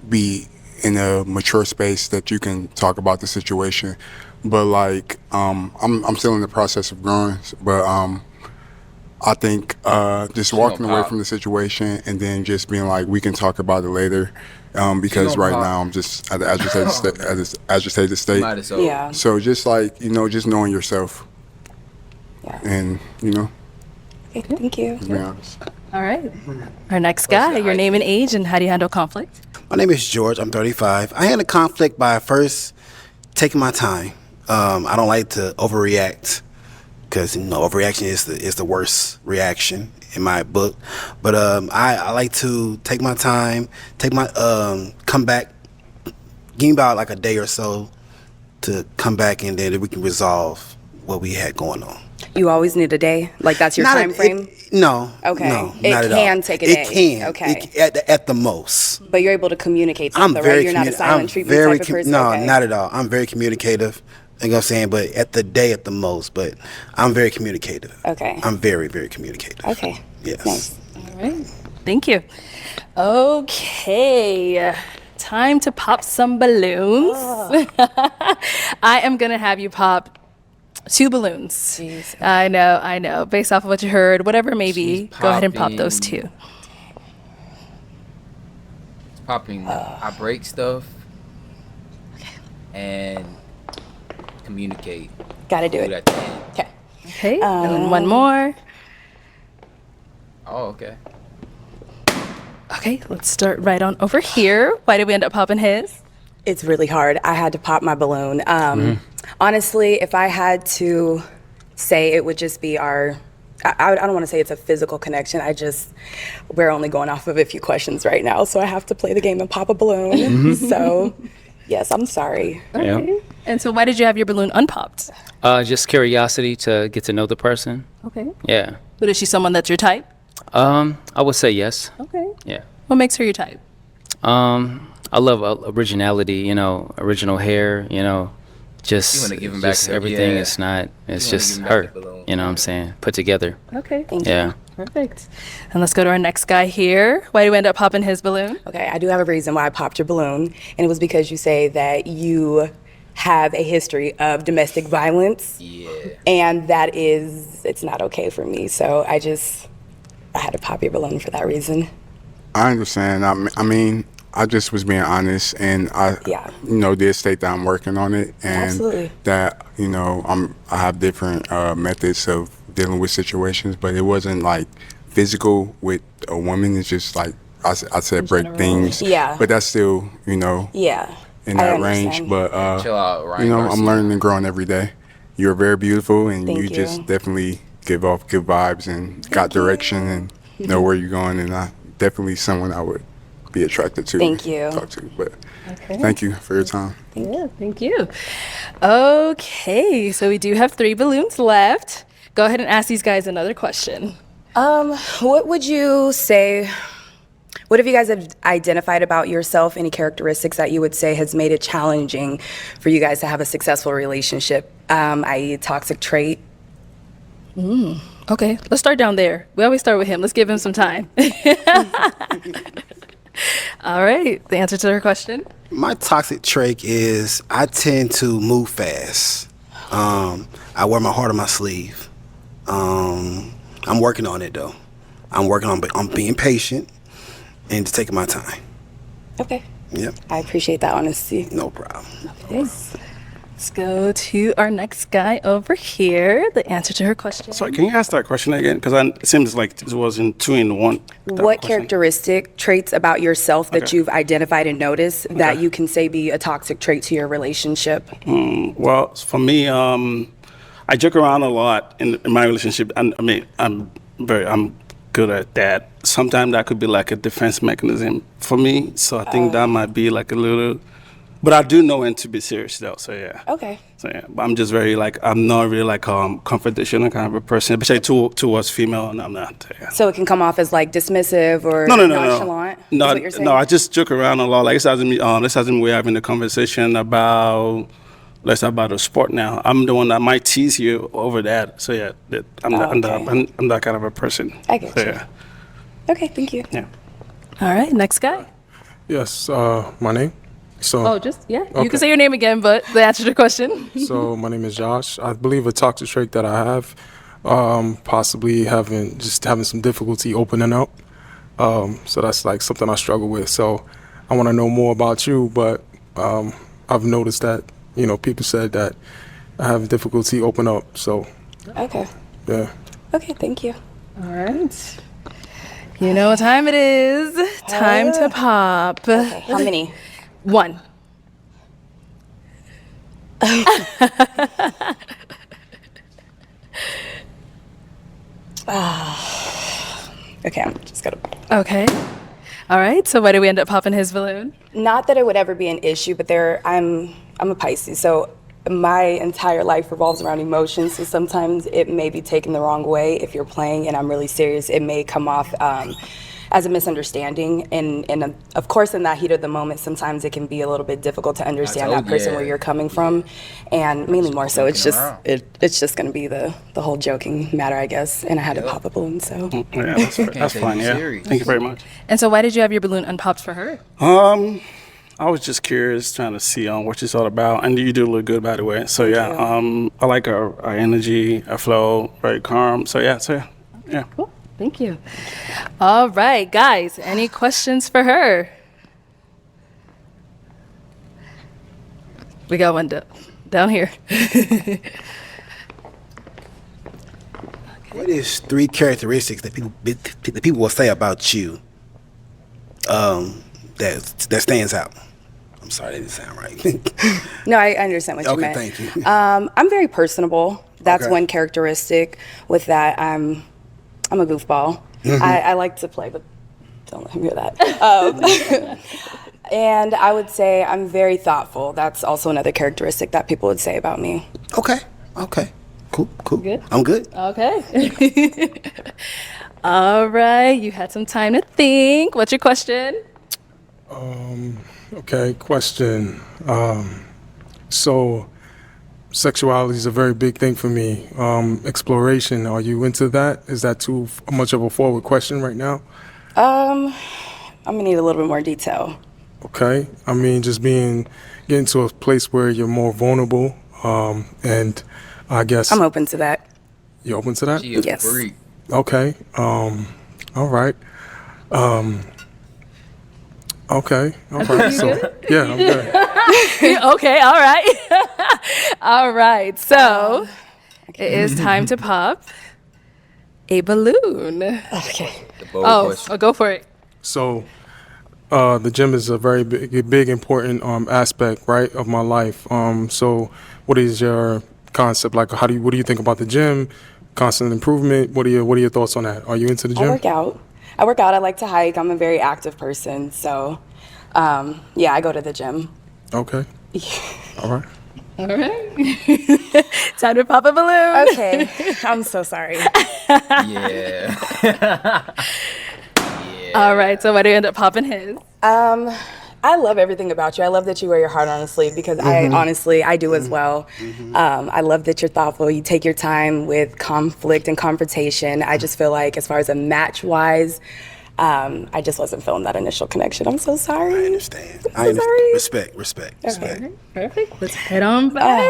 be in a mature space that you can talk about the situation. But like, I'm still in the process of growing, but I think just walking away from the situation and then just being like, we can talk about it later. Because right now I'm just at the agitated state. Yeah. So just like, just knowing yourself. Yeah. And, Okay, thank you. to be honest. All right. Our next guy, your name and age and how do you handle conflict? My name is George. I'm 35. I handle conflict by first taking my time. I don't like to overreact because overreaction is the worst reaction in my book. But I like to take my time, come back, give me about like a day or so to come back, and then we can resolve what we had going on. You always need a day? Like that's your Not time frame? No. Okay. No, It not at can all. take a day. It can. Okay. At the most. But you're able to communicate I'm something, very right? You're not a silent treatment type of person? No, Okay. not at all. I'm very communicative. You know what I'm saying? But at the day at the most. But I'm very communicative. Okay. I'm very, very communicative. Okay. Yes. Nice. All right. Thank you. Okay. Time to pop some balloons. I am going to have you pop 2 balloons. Jeez. I know. Based off of what you heard, whatever it may be, go ahead and pop those 2. It's popping. I break stuff and communicate. Gotta do it. Okay. Okay. And then one more. Oh, okay. Okay, let's start right on over here. Why did we end up popping his? It's really hard. I had to pop my balloon. Honestly, if I had to say, it would just be I don't want to say it's a physical connection. We're only going off of a few questions right now, so I have to play the game and pop a balloon. So, yes, I'm sorry. Okay. Yeah. And so why did you have your balloon unpopped? Just curiosity to get to know the person. Okay. Yeah. But is she someone that's your type? I would say yes. Okay. Yeah. What makes her your type? I love originality, original hair, just everything. Yeah. It's just her, you know what I'm saying, put together. Okay. Thank Yeah. you. Perfect. And let's go to our next guy here. Why did we end up popping his balloon? Okay, I do have a reason why I popped your balloon, and it was because you say that you have a history of domestic violence. Yeah. And it's not okay for me. So I had to pop your balloon for that reason. I understand. I mean, I just was being honest, and I, did state that I'm working on it, and Absolutely. that I have different methods of dealing with situations, but it wasn't like physical with a woman. It's just like I said, break things. Yeah. But that's still, Yeah. in that range. But Chill out, Ryan I'm learning and growing every day. You're very beautiful, and Thank you you. just definitely give off good vibes and got direction and know where you're going, and I definitely someone I would be attracted to. Thank you. Talk to, but thank you for your time. Thank you. Okay, so we do have 3 balloons left. Go ahead and ask these guys another question. What would you say? What have you guys have identified about yourself? Any characteristics that you would say has made it challenging for you guys to have a successful relationship? I.e., toxic trait. Okay, let's start down there. We always start with him. Let's give him some time. All right, the answer to her question? My toxic trait is I tend to move fast. I wear my heart on my sleeve. I'm working on it though. I'm being patient and just taking my time. Okay. Yep. I appreciate that honesty. No problem. Okay. Let's go to our next guy over here. The answer to her question. Sorry, can you ask that question again? Because it seems like it was in 2 in 1. What characteristic traits about yourself that you've identified and noticed that you can say be a toxic trait to your relationship? Well, for me, I joke around a lot in my relationship. I'm good at that. Sometimes that could be like a defense mechanism for me. So I think that might be like a little. But I do know when to be serious though, so yeah. Okay. So yeah, but I'm just very I'm not really confrontational kind of a person, especially towards female, and I'm not. Yeah. So it can come off as like dismissive or No. nonchalant? Is what you're saying? No, I just joke around a lot. Like let's have we're having a conversation about a sport now. I'm the one that might tease you over that. So yeah, I'm that kind of a person. I get you. Yeah. Okay, thank you. Yeah. All right, next guy. Yes, my name. So, You can say your name again, but the answer to the question. So my name is Josh. I believe a toxic trait that I have, possibly having some difficulty opening up. So that's like something I struggle with. So I want to know more about you, but I've noticed that people said that I have difficulty open up. So Okay. yeah. Okay, thank you. All right. You know what time it is. Time to pop. Okay, how many? 1. Okay, I'm just gonna. Okay. All right. So why did we end up popping his balloon? Not that it would ever be an issue, but I'm a Pisces, so my entire life revolves around emotions. So sometimes it may be taken the wrong way if you're playing and I'm really serious. It may come off as a misunderstanding. And of course, in that heat of the moment, sometimes it can be a little bit difficult to understand that person where you're coming from. And mainly more so, it's just going to be the whole joking matter, I guess. And I had to pop a balloon, so. Yeah, that's fine, yeah. Thank you very much. And so why did you have your balloon unpopped for her? I was just curious, trying to see what she's all about, and you do look good, by the way. So I like her energy, her flow, very calm. So yeah. Cool. Thank you. All right, guys, any questions for her? We got one down here. What is 3 characteristics that people will say about you that stands out? I'm sorry, that didn't sound right. No, I understand what you meant. Okay, thank you. I'm very personable. That's Okay. one characteristic. With that, I'm a goofball. I like to play, but don't let him hear that. And I would say I'm very thoughtful. That's also another characteristic that people would say about me. Okay. Cool. Good? I'm good. Okay. All right, you had some time to think. What's your question? Okay, question. So sexuality is a very big thing for me. Exploration, are you into that? Is that too much of a forward question right now? I'm gonna need a little bit more detail. Okay. I mean, just getting to a place where you're more vulnerable, and I guess. I'm open to that. You open to that? Yes. Okay. All right. Okay. All right. So, yeah, I'm good. Okay, all right. All right, so it is time to pop a balloon. Okay. Oh, go for it. So, the gym is a very big important aspect, right, of my life. So, what is your concept? Like, what do you think about the gym? Constant improvement. What are your thoughts on that? Are you into the gym? I work out. I like to hike. I'm a very active person, so I go to the gym. Okay. All right. All right. Time to pop a balloon. Okay. I'm so sorry. Yeah. All right. So why do you end up popping his? I love everything about you. I love that you wear your heart on a sleeve because I do as well. I love that you're thoughtful. You take your time with conflict and confrontation. I just feel like as far as a match wise, I just wasn't feeling that initial connection. I'm so sorry. I understand. Sorry. Respect. Okay. Perfect. Let's head on back.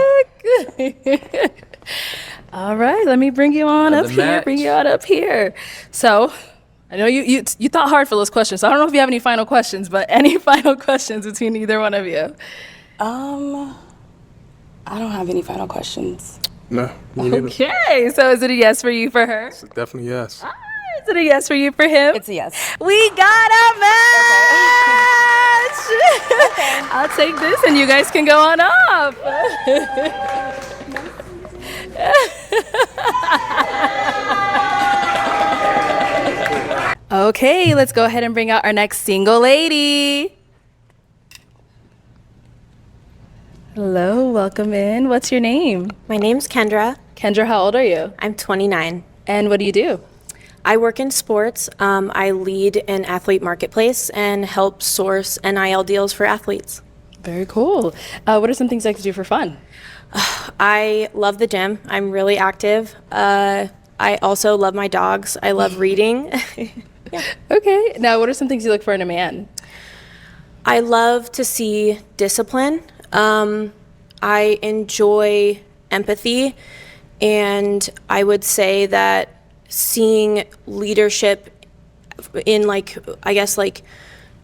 All right. Let me bring you on up here. Bring you on up here. So I know you thought hard for those questions. So I don't know if you have any final questions, but any final questions between either one of you? I don't have any final questions. No. Me neither. Okay. So is it a yes for you for her? It's definitely yes. Is it a yes for you for him? It's a yes. We got a match! Okay. I'll take this and you guys can go on off. Okay, let's go ahead and bring out our next single lady. Hello, welcome in. What's your name? My name's Kendra. Kendra, how old are you? I'm 29. And what do you do? I work in sports. I lead an athlete marketplace and help source NIL deals for athletes. Very cool. What are some things I could do for fun? I love the gym. I'm really active. I also love my dogs. I love reading. Yeah. Okay. Now, what are some things you look for in a man? I love to see discipline. I enjoy empathy. And I would say that seeing leadership in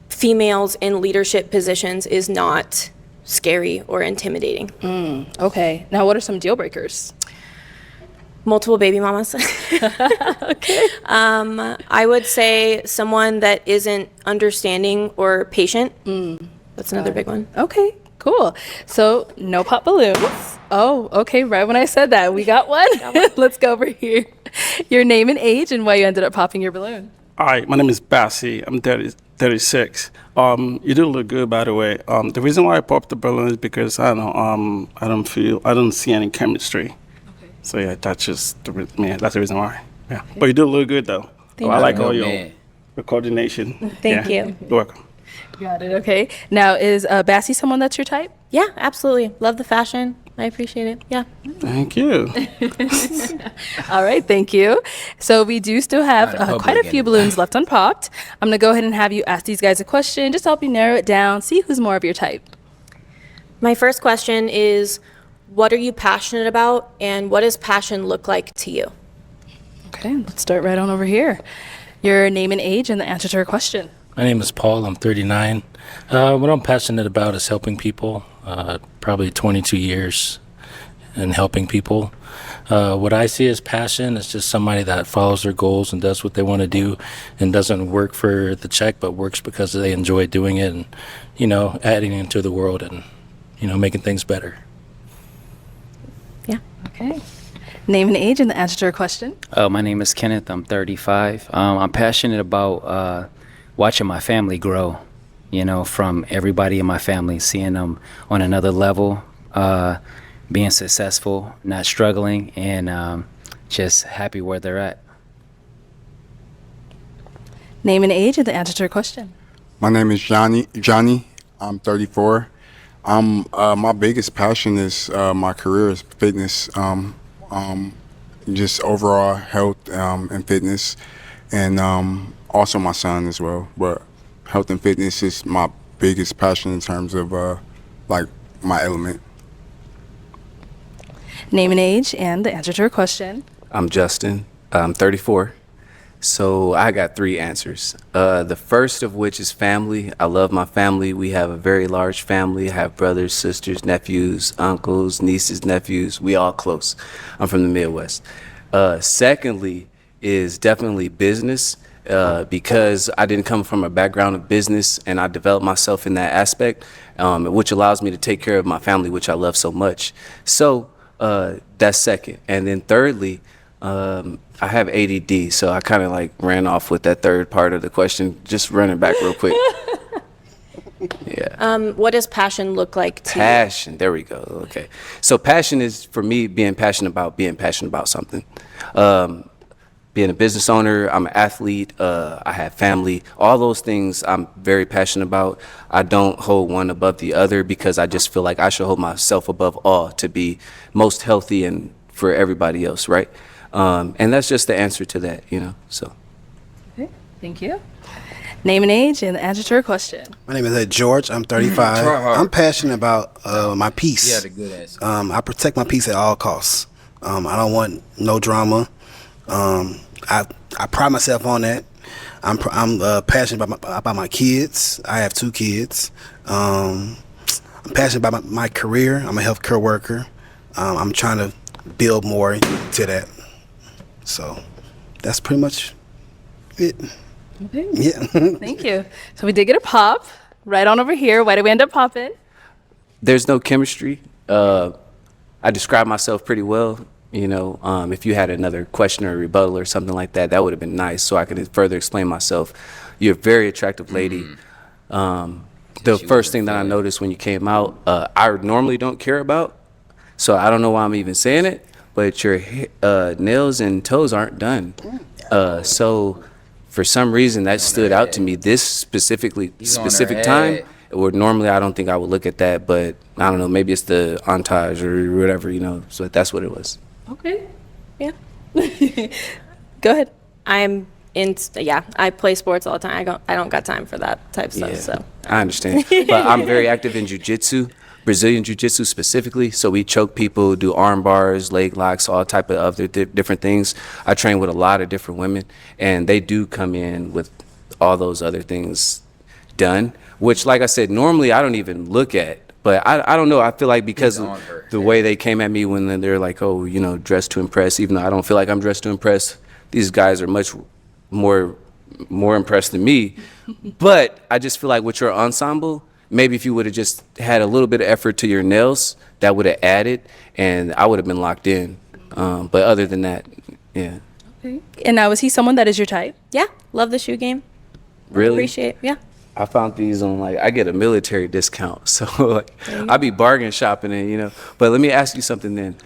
females in leadership positions is not scary or intimidating. Okay. Now, what are some deal breakers? Multiple baby mamas. Okay. I would say someone that isn't understanding or patient. That's another big one. Okay, cool. So no pop balloons. Oh, okay. Right when I said that, we got one. Let's go over here. Your name and age and why you ended up popping your balloon. Hi, my name is Bassi. I'm 36. You do look good, by the way. The reason why I popped the balloon is because I don't see any chemistry. Okay. So yeah, that's the reason why. Yeah, but you do look good though. Thank I you. like all your The coordination. Thank you. You're welcome. Got it. Okay. Now, is Bassie someone that's your type? Yeah, absolutely. Love the fashion. I appreciate it. Yeah. Thank you. All right. Thank you. So we do still have quite a few balloons left unpopped. I'm going to go ahead and have you ask these guys a question. Just help you narrow it down. See who's more of your type. My first question is, what are you passionate about, and what does passion look like to you? Okay. Let's start right on over here. Your name and age and the answer to her question. My name is Paul. I'm 39. What I'm passionate about is helping people. Probably 22 years in helping people. What I see as passion is just somebody that follows their goals and does what they want to do and doesn't work for the check, but works because they enjoy doing it and, adding into the world and, making things better. Yeah. Okay. Name and age and the answer to her question. My name is Kenneth. I'm 35. I'm passionate about watching my family grow, from everybody in my family, seeing them on another level, being successful, not struggling, and just happy where they're at. Name and age and the answer to her question. My name is Johnny. I'm 34. My biggest passion is my career is fitness, just overall health and fitness, and also my son as well. But health and fitness is my biggest passion in terms of my element. Name and age and the answer to her question. I'm Justin. I'm 34. So I got 3 answers. The first of which is family. I love my family. We have a very large family. I have brothers, sisters, nephews, uncles, nieces, nephews. We all close. I'm from the Midwest. Secondly is definitely business. Because I didn't come from a background of business and I developed myself in that aspect, which allows me to take care of my family, which I love so much. So that's second. And then thirdly, I have ADD, so I kind of ran off with that third part of the question, just running back real quick. Yeah. What does passion look like to you? Passion, there we go. Okay. So passion is, for me, being passionate about something. Being a business owner, I'm an athlete, I have family, all those things I'm very passionate about. I don't hold one above the other because I just feel like I should hold myself above all to be most healthy and for everybody else, right? And that's just the answer to that, so. Okay, thank you. Name and age and the answer to her question. My name is George. I'm 35. I'm passionate about my peace. Yeah, the good answer. I protect my peace at all costs. I don't want no drama. I pride myself on that. I'm passionate about my kids. I have 2 kids. I'm passionate about my career. I'm a healthcare worker. I'm trying to build more to that. So that's pretty much it. Okay. Yeah. Thank you. So we did get a pop right on over here. Why did we end up popping? There's no chemistry. I describe myself pretty well. If you had another question or rebuttal or something like that, that would have been nice so I could further explain myself. You're a very attractive lady. The first thing that I noticed when you came out, I normally don't care about, so I don't know why I'm even saying it, but your nails and toes aren't done. So for some reason that stood out to me this specific time, or normally I don't think I would look at that, but I don't know, maybe it's the entourage or whatever, so that's what it was. Okay. Yeah. Go ahead. I play sports all the time. I don't got time for that type of stuff. So I understand. But I'm very active in jiu-jitsu, Brazilian jiu-jitsu specifically. So we choke people, do arm bars, leg locks, all type of other different things. I train with a lot of different women, and they do come in with all those other things done, which, like I said, normally I don't even look at. But I don't know. I feel like because of the way they came at me when they're like, oh, dressed to impress, even though I don't feel like I'm dressed to impress, these guys are much more impressed than me. But I just feel like with your ensemble, maybe if you would have just had a little bit of effort to your nails, that would have added, and I would have been locked in. But other than that, yeah. Okay. And now, is he someone that is your type? Yeah, love the shoe game. Really? Appreciate it. Yeah. I found these on I get a military discount, so I be bargain shopping and But let me ask you something then.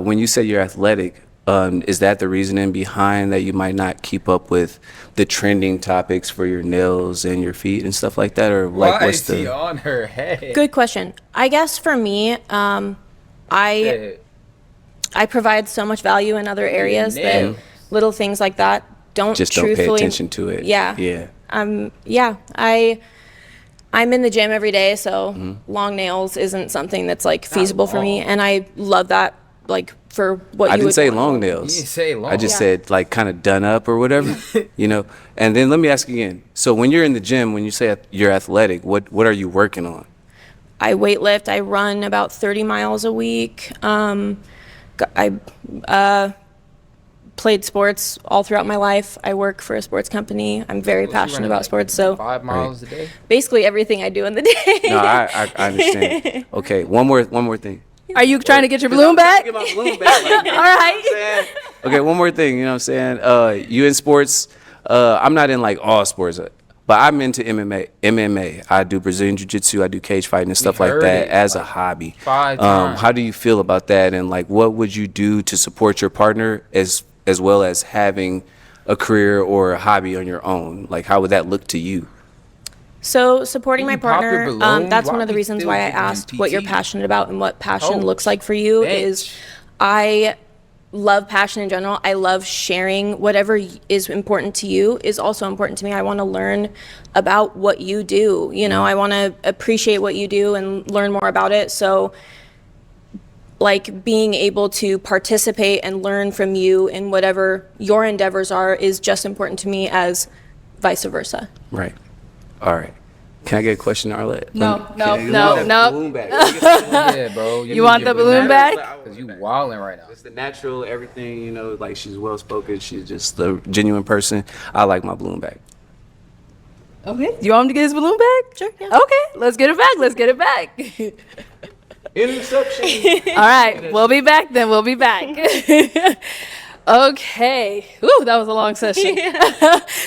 When you say you're athletic, Is that the reasoning behind that you might not keep up with the trending topics for your nails and your feet and stuff like that, or like Why what's is he the? on her head? Good question. I guess for me, I provide so much value in other areas that little things like that Just don't pay attention to it. Yeah. I'm in the gym every day, so long nails isn't something that's like feasible for me, and I love that. Like for what I you didn't would say want. long nails. You didn't say long. I just said like kind of done up or whatever, you know. And then let me ask again. So when you're in the gym, when you say you're athletic, what are you working on? I weightlift. I run about 30 miles a week. I played sports all throughout my life. I work for a sports company. I'm very passionate about sports. So 5 miles a day. basically everything I do in the day. No, I understand. Okay, one more thing. Are you trying to get your balloon back? Get my balloon back. Like, All right. Okay, one more thing. You know what I'm saying? You in sports? I'm not in like all sports, but I'm into MMA. I do Brazilian Jiu-Jitsu. I do cage fighting and stuff like heard that it, as a like, hobby. 5 times. How do you feel about that? And like, what would you do to support your partner as well as having a career or a hobby on your own? Like, how would that look to you? So supporting Can my you pop your partner, balloon? that's Why one of the we reasons still why I giving asked what you're PT? passionate about and what passion Coach. looks like for you Bench. is I love passion in general. I love sharing whatever is important to you is also important to me. I want to learn about what you do. You know, I want to appreciate what you do and learn more about it. So like being able to participate and learn from you in whatever your endeavors are is just important to me as vice versa. Right. All right. Can I get a question, Arlette? No. Balloon back. Yeah, bro. You want the balloon back? Because you wilding right now. It's the natural, everything, you know, like she's well spoken. She's just a genuine person. I like my balloon back. Okay. You want him to get his balloon back? Sure, yeah. Okay. Let's get it back. Interception. All right. We'll be back then. We'll be back. Okay. Ooh, that was a long session.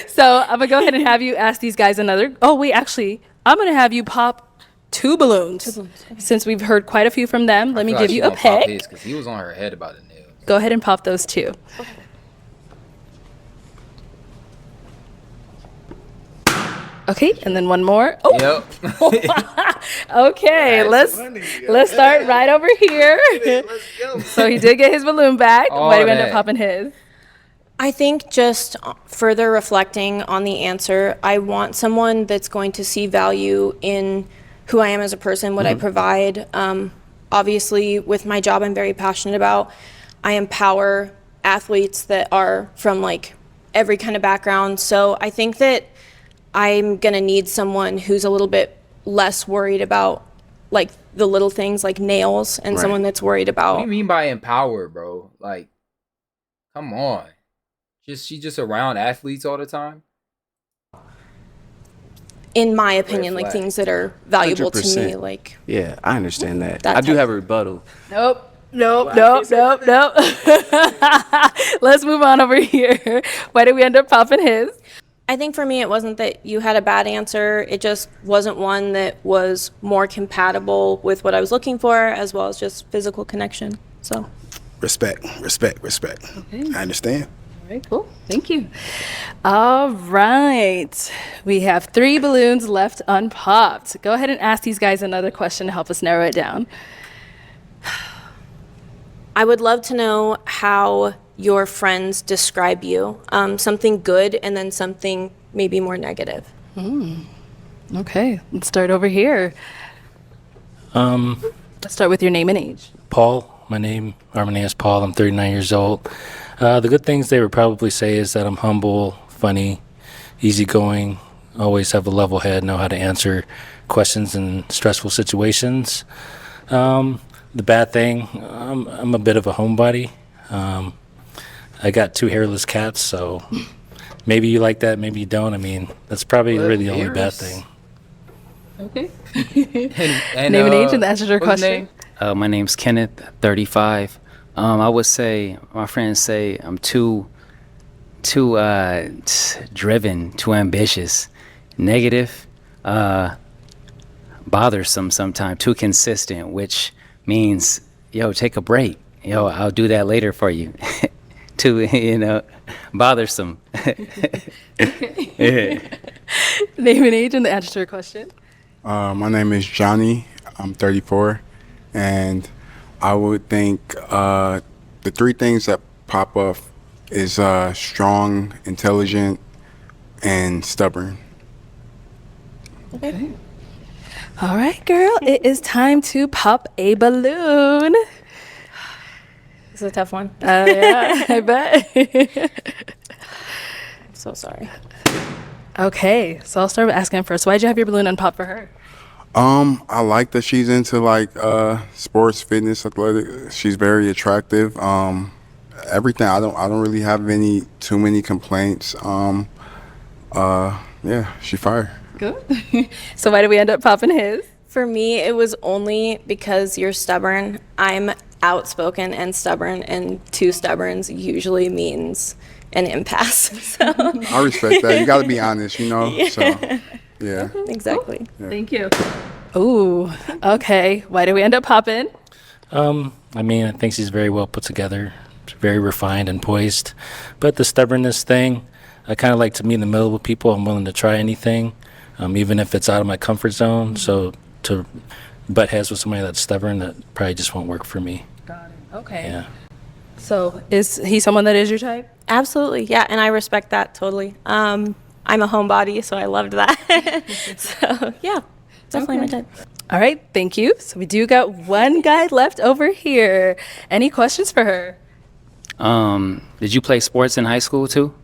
So I'm going to go ahead and have you ask these guys another. Oh, wait, actually, I'm going to have you pop 2 balloons. Since we've heard quite a few from them, let me give you a pick. Because he was on her head about the nails. Go ahead and pop those 2. Okay, and then one more. Oh. Yep. Okay, let's start right over here. So he did get his balloon back. Why did we end up popping his? I think just further reflecting on the answer, I want someone that's going to see value in who I am as a person, what I provide. Obviously, with my job, I'm very passionate about. I empower athletes that are from like every kind of background. So I think that I'm gonna need someone who's a little bit less worried about like the little things like nails and someone that's worried about. What do you mean by empower, bro? Like, come on. She just around athletes all the time? In my opinion, like things that are valuable to me. 100%. Like, Yeah, I understand that. That I do type. have a rebuttal. Nope. Let's move on over here. Why did we end up popping his? I think for me, it wasn't that you had a bad answer. It just wasn't one that was more compatible with what I was looking for, as well as just physical connection. So, Respect. Okay. I understand. All right, cool. Thank you. All right. We have 3 balloons left unpopped. Go ahead and ask these guys another question to help us narrow it down. I would love to know how your friends describe you. Something good and then something maybe more negative. Okay, let's start over here. Let's start with your name and age. Paul, my name is Paul. I'm 39 years old. The good things they would probably say is that I'm humble, funny, easygoing, always have a level head, know how to answer questions in stressful situations. The bad thing, I'm a bit of a homebody. I got 2 hairless cats, so maybe you like that, maybe you don't. I mean, that's probably really the only bad thing. Okay. And, name and age and answer your what's his question. name? My name's Kenneth, 35. I would say, my friends say I'm too driven, too ambitious, negative, bothersome sometimes, too consistent, which means, yo, take a break. Yo, I'll do that later for you. too, bothersome. Yeah. Name and age and the answer to your question. My name is Johnny. I'm 34, and I would think the three things that pop up is strong, intelligent, and stubborn. Okay. All right, girl. It is time to pop a balloon. This is a tough one. Yeah, I bet. I'm so sorry. Okay, so I'll start with asking first. Why'd you have your balloon unpop for her? I like that she's into like sports, fitness, athletic. She's very attractive. Everything. I don't really have too many complaints. Yeah, she fire. Good. So why did we end up popping his? For me, it was only because you're stubborn. I'm outspoken and stubborn, and two stubborns usually means an impasse. So. I respect that. You got to be honest, Yeah. So, yeah. Exactly. Yeah. Thank you. Ooh, okay. Why did we end up popping? I think she's very well put together, very refined and poised. But the stubbornness thing, I kind of like to meet in the middle with people. I'm willing to try anything, even if it's out of my comfort zone. So to butt heads with somebody that's stubborn, that probably just won't work for me. Got it. Okay. Yeah. So is he someone that is your type? Absolutely, yeah, and I respect that totally. I'm a homebody, so I loved that. So yeah, definitely my type. All right, thank you. So we do got one guy left over here. Any questions for her? Did you play sports in high school too?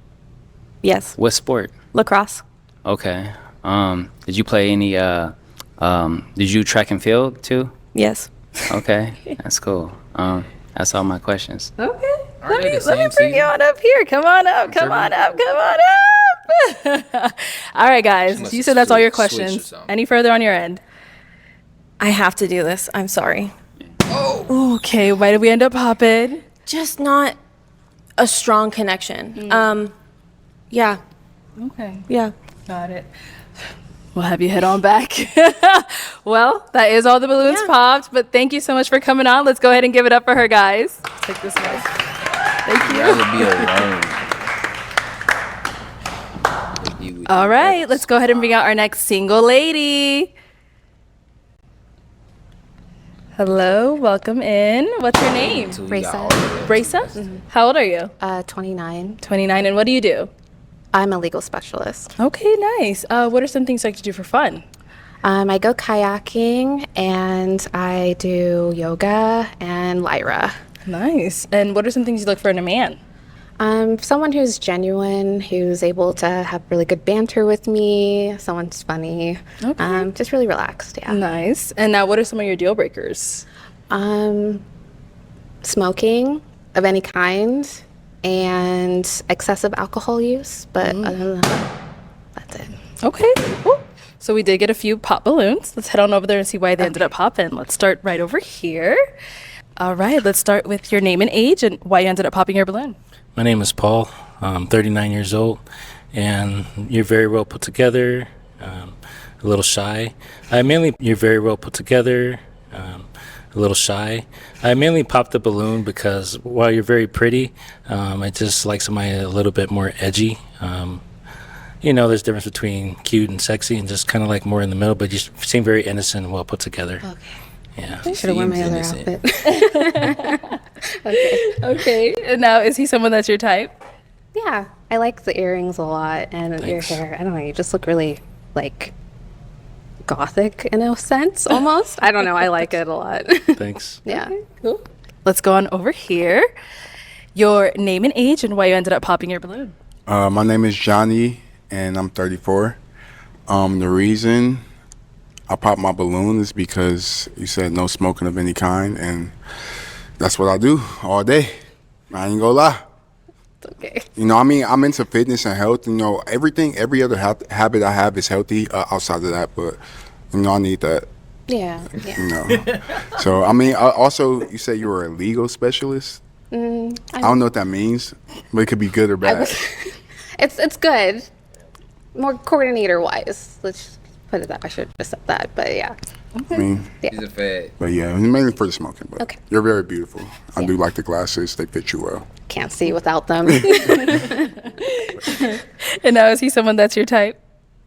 Yes. What sport? Lacrosse. Okay. Did you play any? Did you track and field too? Yes. Okay, that's cool. That's all my questions. Okay. Let me bring you on up here. Come on up. Come on up. Come on up. All right, guys. You said that's all your questions. Any further on your end? I have to do this. I'm sorry. Oh. Okay. Why did we end up popping? Just not a strong connection. Yeah. Okay. Yeah. Got it. We'll have you head on back. Well, that is all the balloons popped, but thank you so much for coming on. Let's go ahead and give it up for her, guys. Take this one. Thank you. All right, let's go ahead and bring out our next single lady. Hello, welcome in. What's your name? Brisa. Brisa? Mm-hmm. How old are you? 29. 29, and what do you do? I'm a legal specialist. Okay, nice. What are some things you like to do for fun? I go kayaking and I do yoga and Lyra. Nice. And what are some things you look for in a man? Someone who's genuine, who's able to have really good banter with me, someone's funny, just really relaxed, yeah. Nice. And now what are some of your deal breakers? Smoking of any kind and excessive alcohol use, but other than that, that's it. Okay, cool. So we did get a few pop balloons. Let's head on over there and see why they ended up popping. Let's start right over here. All right, let's start with your name and age and why you ended up popping your balloon. My name is Paul. I'm 39 years old, and you're very well put together, a little shy. You're very well put together, a little shy. I mainly popped the balloon because while you're very pretty, I just like somebody a little bit more edgy. There's a difference between cute and sexy and just kind of like more in the middle, but you seem very innocent and well put together. Okay. Yeah. I should have worn my other outfit. Okay. And now, is he someone that's your type? Yeah, I like the earrings a lot and your hair. I don't know, you just look really, like, gothic in a sense, almost. I don't know, I like it a lot. Thanks. Yeah. Okay, cool. Let's go on over here. Your name and age and why you ended up popping your balloon. My name is Johnny, and I'm 34. The reason I popped my balloon is because you said no smoking of any kind, and that's what I do all day. I ain't gonna lie. It's okay. I'm into fitness and health. Every other habit I have is healthy outside of that, but I need that. Yeah. So also you said you were a legal specialist. I don't know what that means, but it could be good or bad. It's good. More coordinator wise. Let's put it that. I should have said that, but yeah. I mean, She's a fed. but yeah, mainly for the smoking. But Okay. you're very beautiful. I do like the glasses; they fit you well. Can't see without them. And now, is he someone that's your type?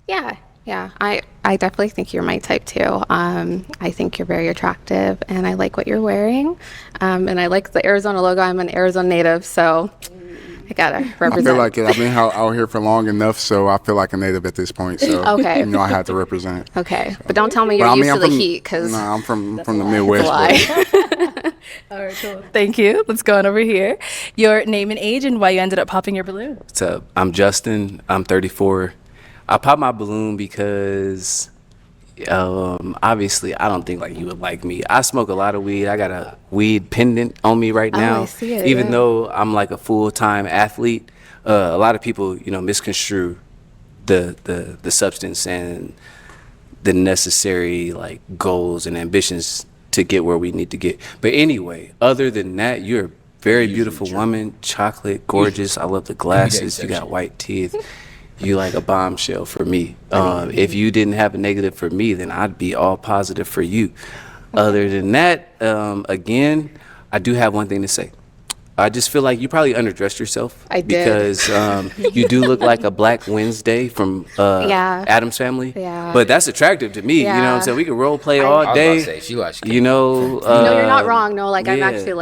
Yeah, yeah. I definitely think you're my type too. I think you're very attractive, and I like what you're wearing. And I like the Arizona logo. I'm an Arizona native, so I gotta represent. I feel like it. I've been out here for long enough, so I feel like a native at this point. So Okay. I had to represent. Okay, but don't tell me you're But, I mean, used I'm to the from- heat, because No, I'm from the Midwest. lie. All right, cool. Thank you. Let's go on over here. Your name and age and why you ended up popping your balloon. What's up? I'm Justin. I'm 34. I popped my balloon because obviously I don't think like you would like me. I smoke a lot of weed. I got a weed pendant on me right now. I see it, Even yeah. though I'm like a full-time athlete, a lot of people, misconstrue the substance and the necessary like goals and ambitions to get where we need to get. But anyway, other than that, you're a very beautiful woman, chocolate, gorgeous. I love the glasses. You got white teeth. You like a bombshell for me. If you didn't have a negative for me, then I'd be all positive for you. Other than that, again, I do have one thing to say. I just feel like you probably underdressed yourself. I did. Because you do look like a Black Wednesday from Yeah. Adam's Family. Yeah. But that's attractive to me. You know what I'm Yeah. saying? We could role play I all was about day. to say, she likes You know. No, you're not wrong. No, like I'm yeah. actually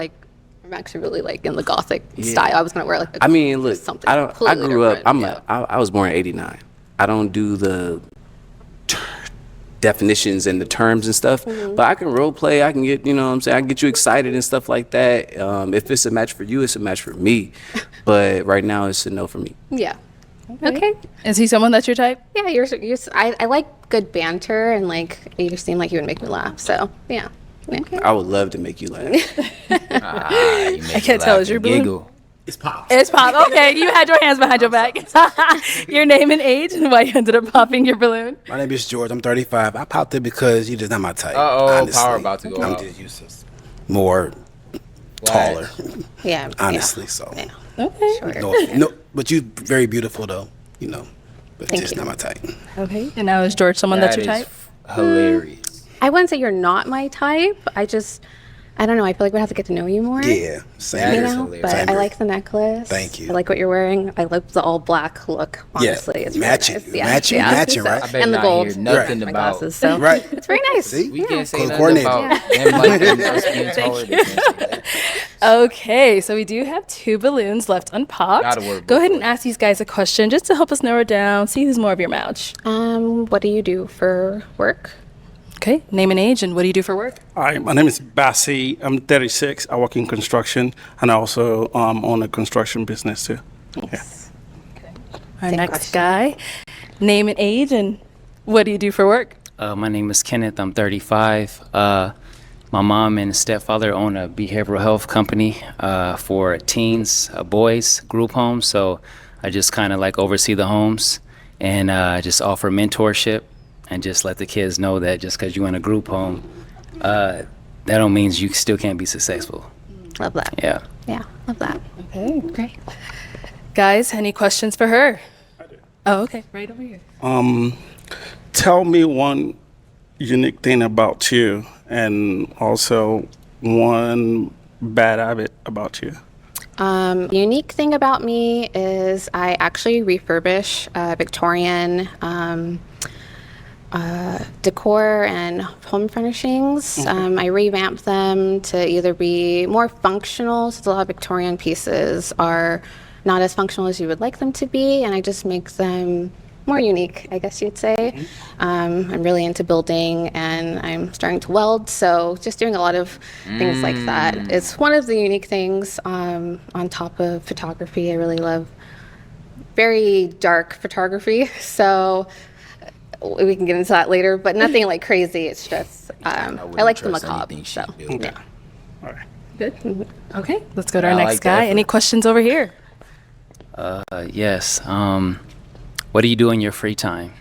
really like in the gothic Yeah. style. I was gonna wear like a I mean, look, something I completely grew up. different, I was born in '89. I don't do the definitions and the terms and stuff, but I can role play. I can get, you know what I'm saying? I can get you excited and stuff like that. If it's a match for you, it's a match for me. But right now, it's a no for me. Yeah. Okay. Is he someone that's your type? Yeah, I like good banter, and like you just seem like you would make me laugh. So yeah. Okay. I would love to make you laugh. I can't tell. Is your balloon? Giggle. It's pop. It's pop. Okay, you had your hands behind your back. Your name and age and why you ended up popping your balloon. My name is George. I'm 35. I popped it because you're just not my type. Uh-oh, honestly. power about to go I'm out. just used to more taller, Yeah. honestly. So Yeah. Okay. no, but you very beautiful though. But Thank just you. not my type. Okay. And now is George someone that's your That is type? hilarious. I wouldn't say you're not my type. I don't know. I feel like we'd have to get to know you more. Yeah, same That You here. is know, hilarious. but Same I here. like the necklace. Thank you. I like what you're wearing. I love the all black look. Honestly, Yeah, it's really matching, nice. Yeah, matching, yeah. matching, So- right? I bet And the not gold. hear nothing My about. glasses. So Right. it's very nice. See? We can't say nothing Coordinated. about him like us being taller. We can't say that. Okay, so we do have 2 balloons left unpopped. Gotta work Go both ahead and ask these guys a question just to help us narrow it down, see who's more of your match. What do you do for work? Okay, name and age and what do you do for work? Hi, my name is Bassi. I'm 36. I work in construction, and I also own a construction business too. Nice. Our Same next question. guy, name and age and what do you do for work? My name is Kenneth. I'm 35. My mom and stepfather own a behavioral health company for teens, boys, group homes. So I just kind of like oversee the homes and just offer mentorship and just let the kids know that just because you're in a group home, that don't mean you still can't be successful. Love that. Yeah. Yeah, love that. Okay, great. Guys, any questions for her? Oh, okay, right over here. Tell me one unique thing about you, and also one bad habit about you. Unique thing about me is I actually refurbish Victorian decor and home furnishings. I revamp them to either be more functional, so a lot of Victorian pieces are not as functional as you would like them to be, and I just make them more unique, I guess you'd say. I'm really into building, and I'm starting to weld, so just doing a lot of things like that. It's one of the unique things on top of photography. I really love very dark photography, so we can get into that later, but nothing like crazy. It's just, I like the macabre, so, yeah. Good. Okay, let's go to our I next like the guy. effort. Any questions over here? Yes. What do you do in your free time?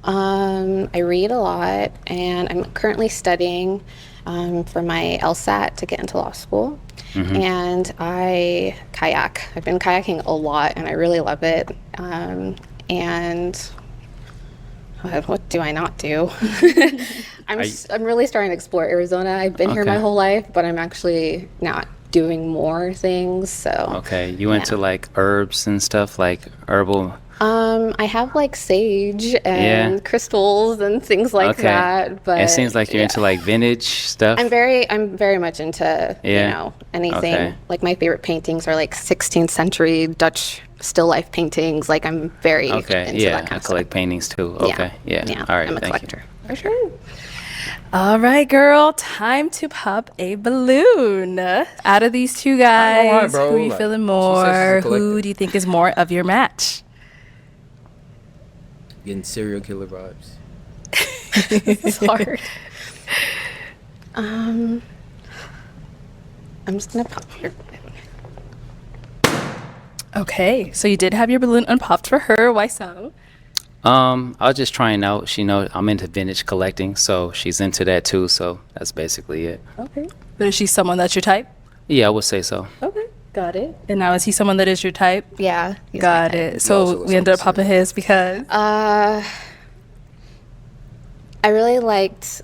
I read a lot, and I'm currently studying for my LSAT to get into law school. And I kayak. I've been kayaking a lot, and I really love it. And What do I not do? I'm really starting to explore Arizona. I've been here my whole life, but I'm actually not doing more things. So Okay, you into like herbs and stuff, like herbal. I have like sage and crystals and things like that. But it seems like you're into like vintage stuff. I'm very much into you know, anything. Okay. Like my favorite paintings are like 16th century Dutch still life paintings. Like I'm very into that kind I of stuff. collect paintings too. Okay, yeah. All right, I'm a thank collector for sure. All right, girl, time to pop a balloon. Out of these two guys, why, bro. who are you Like, feeling she said more? she's a Who collector. do you think is more of your match? Getting serial killer vibes. It's hard. I'm just gonna pop your Okay, so you did have your balloon unpopped for her. Why so? I was just trying out. She knows I'm into vintage collecting, so she's into that too. So that's basically it. Okay. But is she someone that's your type? Yeah, I would say so. Okay, got it. And now is he someone that is your type? Yeah. Got it. So we ended up popping his because I really liked.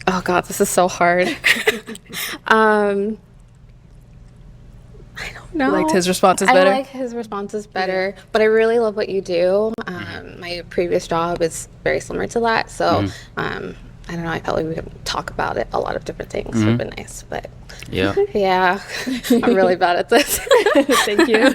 Oh God, this is so hard. I don't know. You liked his responses better? I like his responses better, but I really love what you do. My previous job is very similar to that, so I don't know. I felt like we could talk about it, a lot of different things. Would have been nice, but Yeah. yeah, I'm really bad at this. Thank you.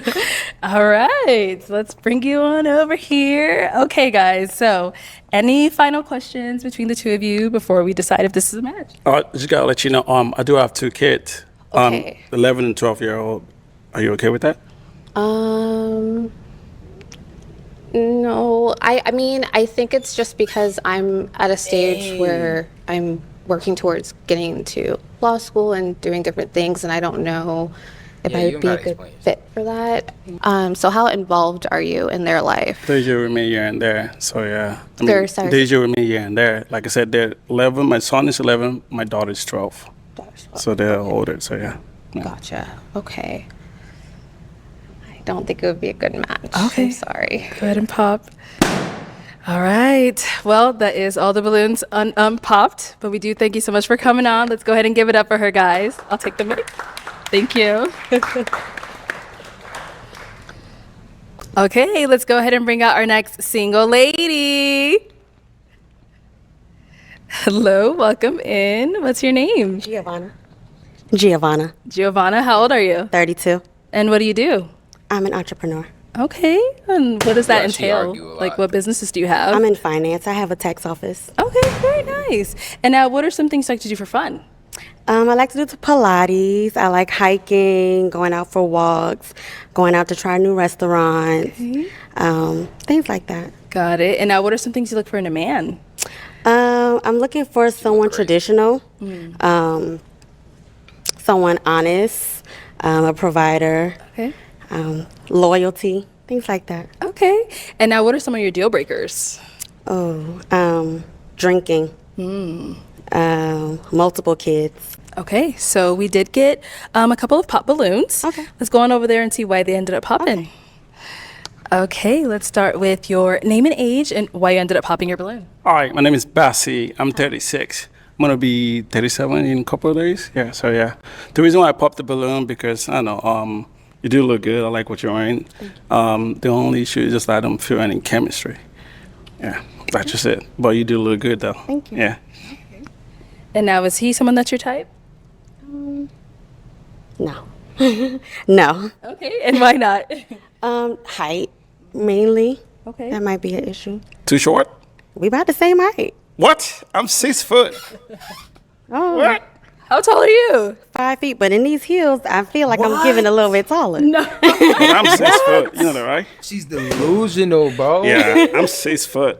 All right, let's bring you on over here. Okay, guys. So, any final questions between the two of you before we decide if this is a match? Just gotta let you know. I do have two kids. Okay. 11 and 12-year-old. Are you okay with that? No, I mean, I think it's just because I'm at a stage where I'm working towards getting to law school and doing different things, and I don't know if I would be a good fit for that. So how involved are you in their life? They usually with me here and there. So yeah. Sorry. They usually with me here and there. Like I said, they're 11. My son is 11. My daughter's 12. So they're older. So yeah. Gotcha. Okay. I don't think it would be a good match. Okay. I'm sorry. Go ahead and pop. All right. Well, that is all the balloons unpopped, but we do thank you so much for coming on. Let's go ahead and give it up for her, guys. I'll take the mic. Thank you. Okay, let's go ahead and bring out our next single lady. Hello, welcome in. What's your name? Giovanna. Giovanna, how old are you? 32. And what do you do? I'm an entrepreneur. Okay, and what does that Yeah, she entail? argue a lot. Like, what businesses do you have? I'm in finance. I have a tax office. Okay, very nice. And now, what are some things you like to do for fun? I like to do Pilates. I like hiking, going out for walks, going out to try new restaurants, things like that. Got it. And now, what are some things you look for in a man? I'm looking for someone traditional, someone honest, a provider, Okay. loyalty, things like that. Okay. And now, what are some of your deal breakers? Drinking, multiple kids. Okay, so we did get a couple of pop balloons. Okay. Let's go on over there and see why they ended up popping. Okay, let's start with your name and age and why you ended up popping your balloon. All right. My name is Bassi. I'm 36. I'm gonna be 37 in a couple of days. Yeah. So yeah. The reason why I popped the balloon because I don't know. You do look good. I like what you're wearing. The only issue is just I don't feel any chemistry. Yeah. That's just it. But you do look good though. Thank you. Yeah. And now, is he someone that's your type? No. No. Okay, and why not? Height, mainly. Okay. That might be an issue. Too short? We about the same height. What? I'm 6 foot. Oh. What? How tall are you? 5 feet, but in these heels, I feel like I'm giving a little bit taller. No. Well, I'm 6 foot. You know that, right? She's delusional, bro. Yeah. I'm 6 foot.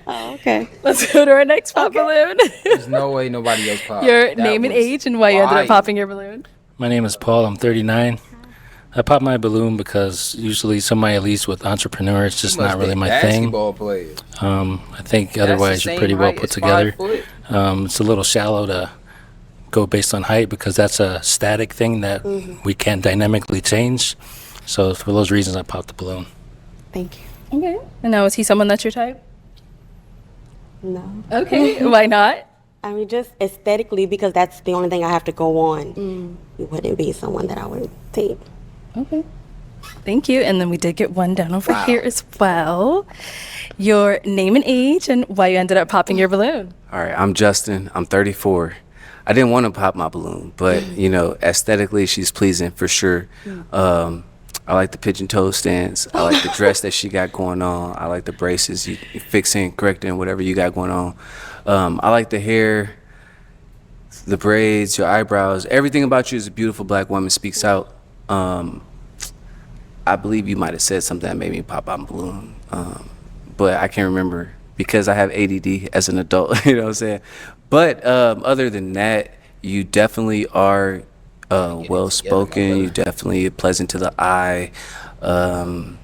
Oh, okay. Let's go to our next pop balloon. There's no way nobody else popped. Your That name and was age and why you ended up fire. popping your balloon. My name is Paul. I'm 39. I pop my balloon because usually somebody at least with entrepreneur, it's just You must not really be my thing. basketball players. I think the otherwise you're same pretty well height put as together. 5 foot? It's a little shallow to go based on height because that's a static thing that we can't dynamically change. So for those reasons, I popped the balloon. Thank you. Okay. And now, is he someone that's your type? No. Okay. Why not? I mean, just aesthetically, because that's the only thing I have to go on. It wouldn't be someone that I would date. Okay. Thank you. And then we did get one down over here as well. Your name and age and why you ended up popping your balloon. All right, I'm Justin. I'm 34. I didn't want to pop my balloon, but you know, aesthetically, she's pleasing for sure. I like the pigeon toe stance. I like the dress that she got going on. I like the braces, you fixing, correcting, whatever you got going on. I like the hair, the braids, your eyebrows. Everything about you as a beautiful black woman speaks out. I believe you might have said something that made me pop out my balloon, but I can't remember because I have ADD as an adult. You know what I'm saying? But other than that, you definitely are well spoken. You definitely pleasant to the eye, and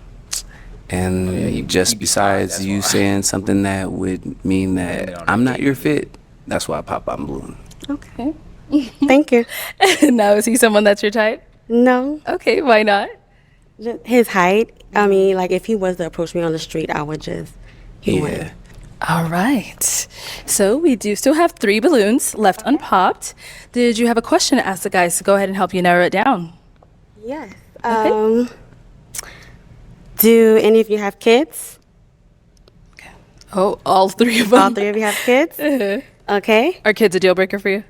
just besides you saying something that would mean that I'm not your fit, that's why I pop out my balloon. Okay. Thank you. Now, is he someone that's your type? No. Okay. Why not? Just his height. I mean, like if he was to approach me on the street, I would just. He wouldn't. All right. So we do still have 3 balloons left unpopped. Did you have a question to ask the guys to go ahead and help you narrow it down? Yes. Do any of you have kids? Oh, all 3 of them. All 3 of you have kids? Okay. Are kids a deal breaker for you?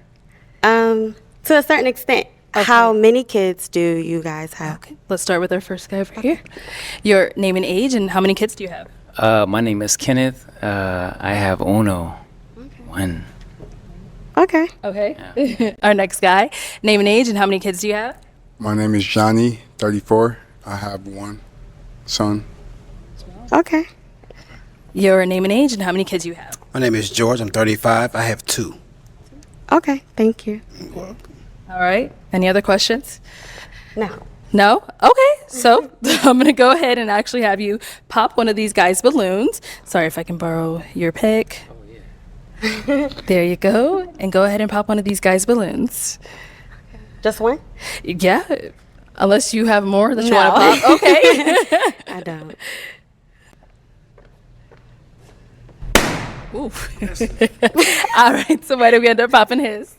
To a certain extent. Okay. How many kids do you guys have? Okay. Let's start with our first guy over here. Your name and age and how many kids do you have? My name is Kenneth. I have uno. One. Okay. Okay. Yeah. Our next guy, name and age and how many kids do you have? My name is Johnny, 34. I have 1 son. Okay. Your name and age and how many kids you have? My name is George. I'm 35. I have 2. Okay. Thank you. All right. Any other questions? No. No? Okay. So I'm going to go ahead and actually have you pop one of these guys' balloons. Sorry if I can borrow your pick. Oh, yeah. There you go. And go ahead and pop one of these guys' balloons. Just one? Yeah. Unless you have more that you want to pop. Okay. I don't. Ooh. All right. So why did we end up popping his?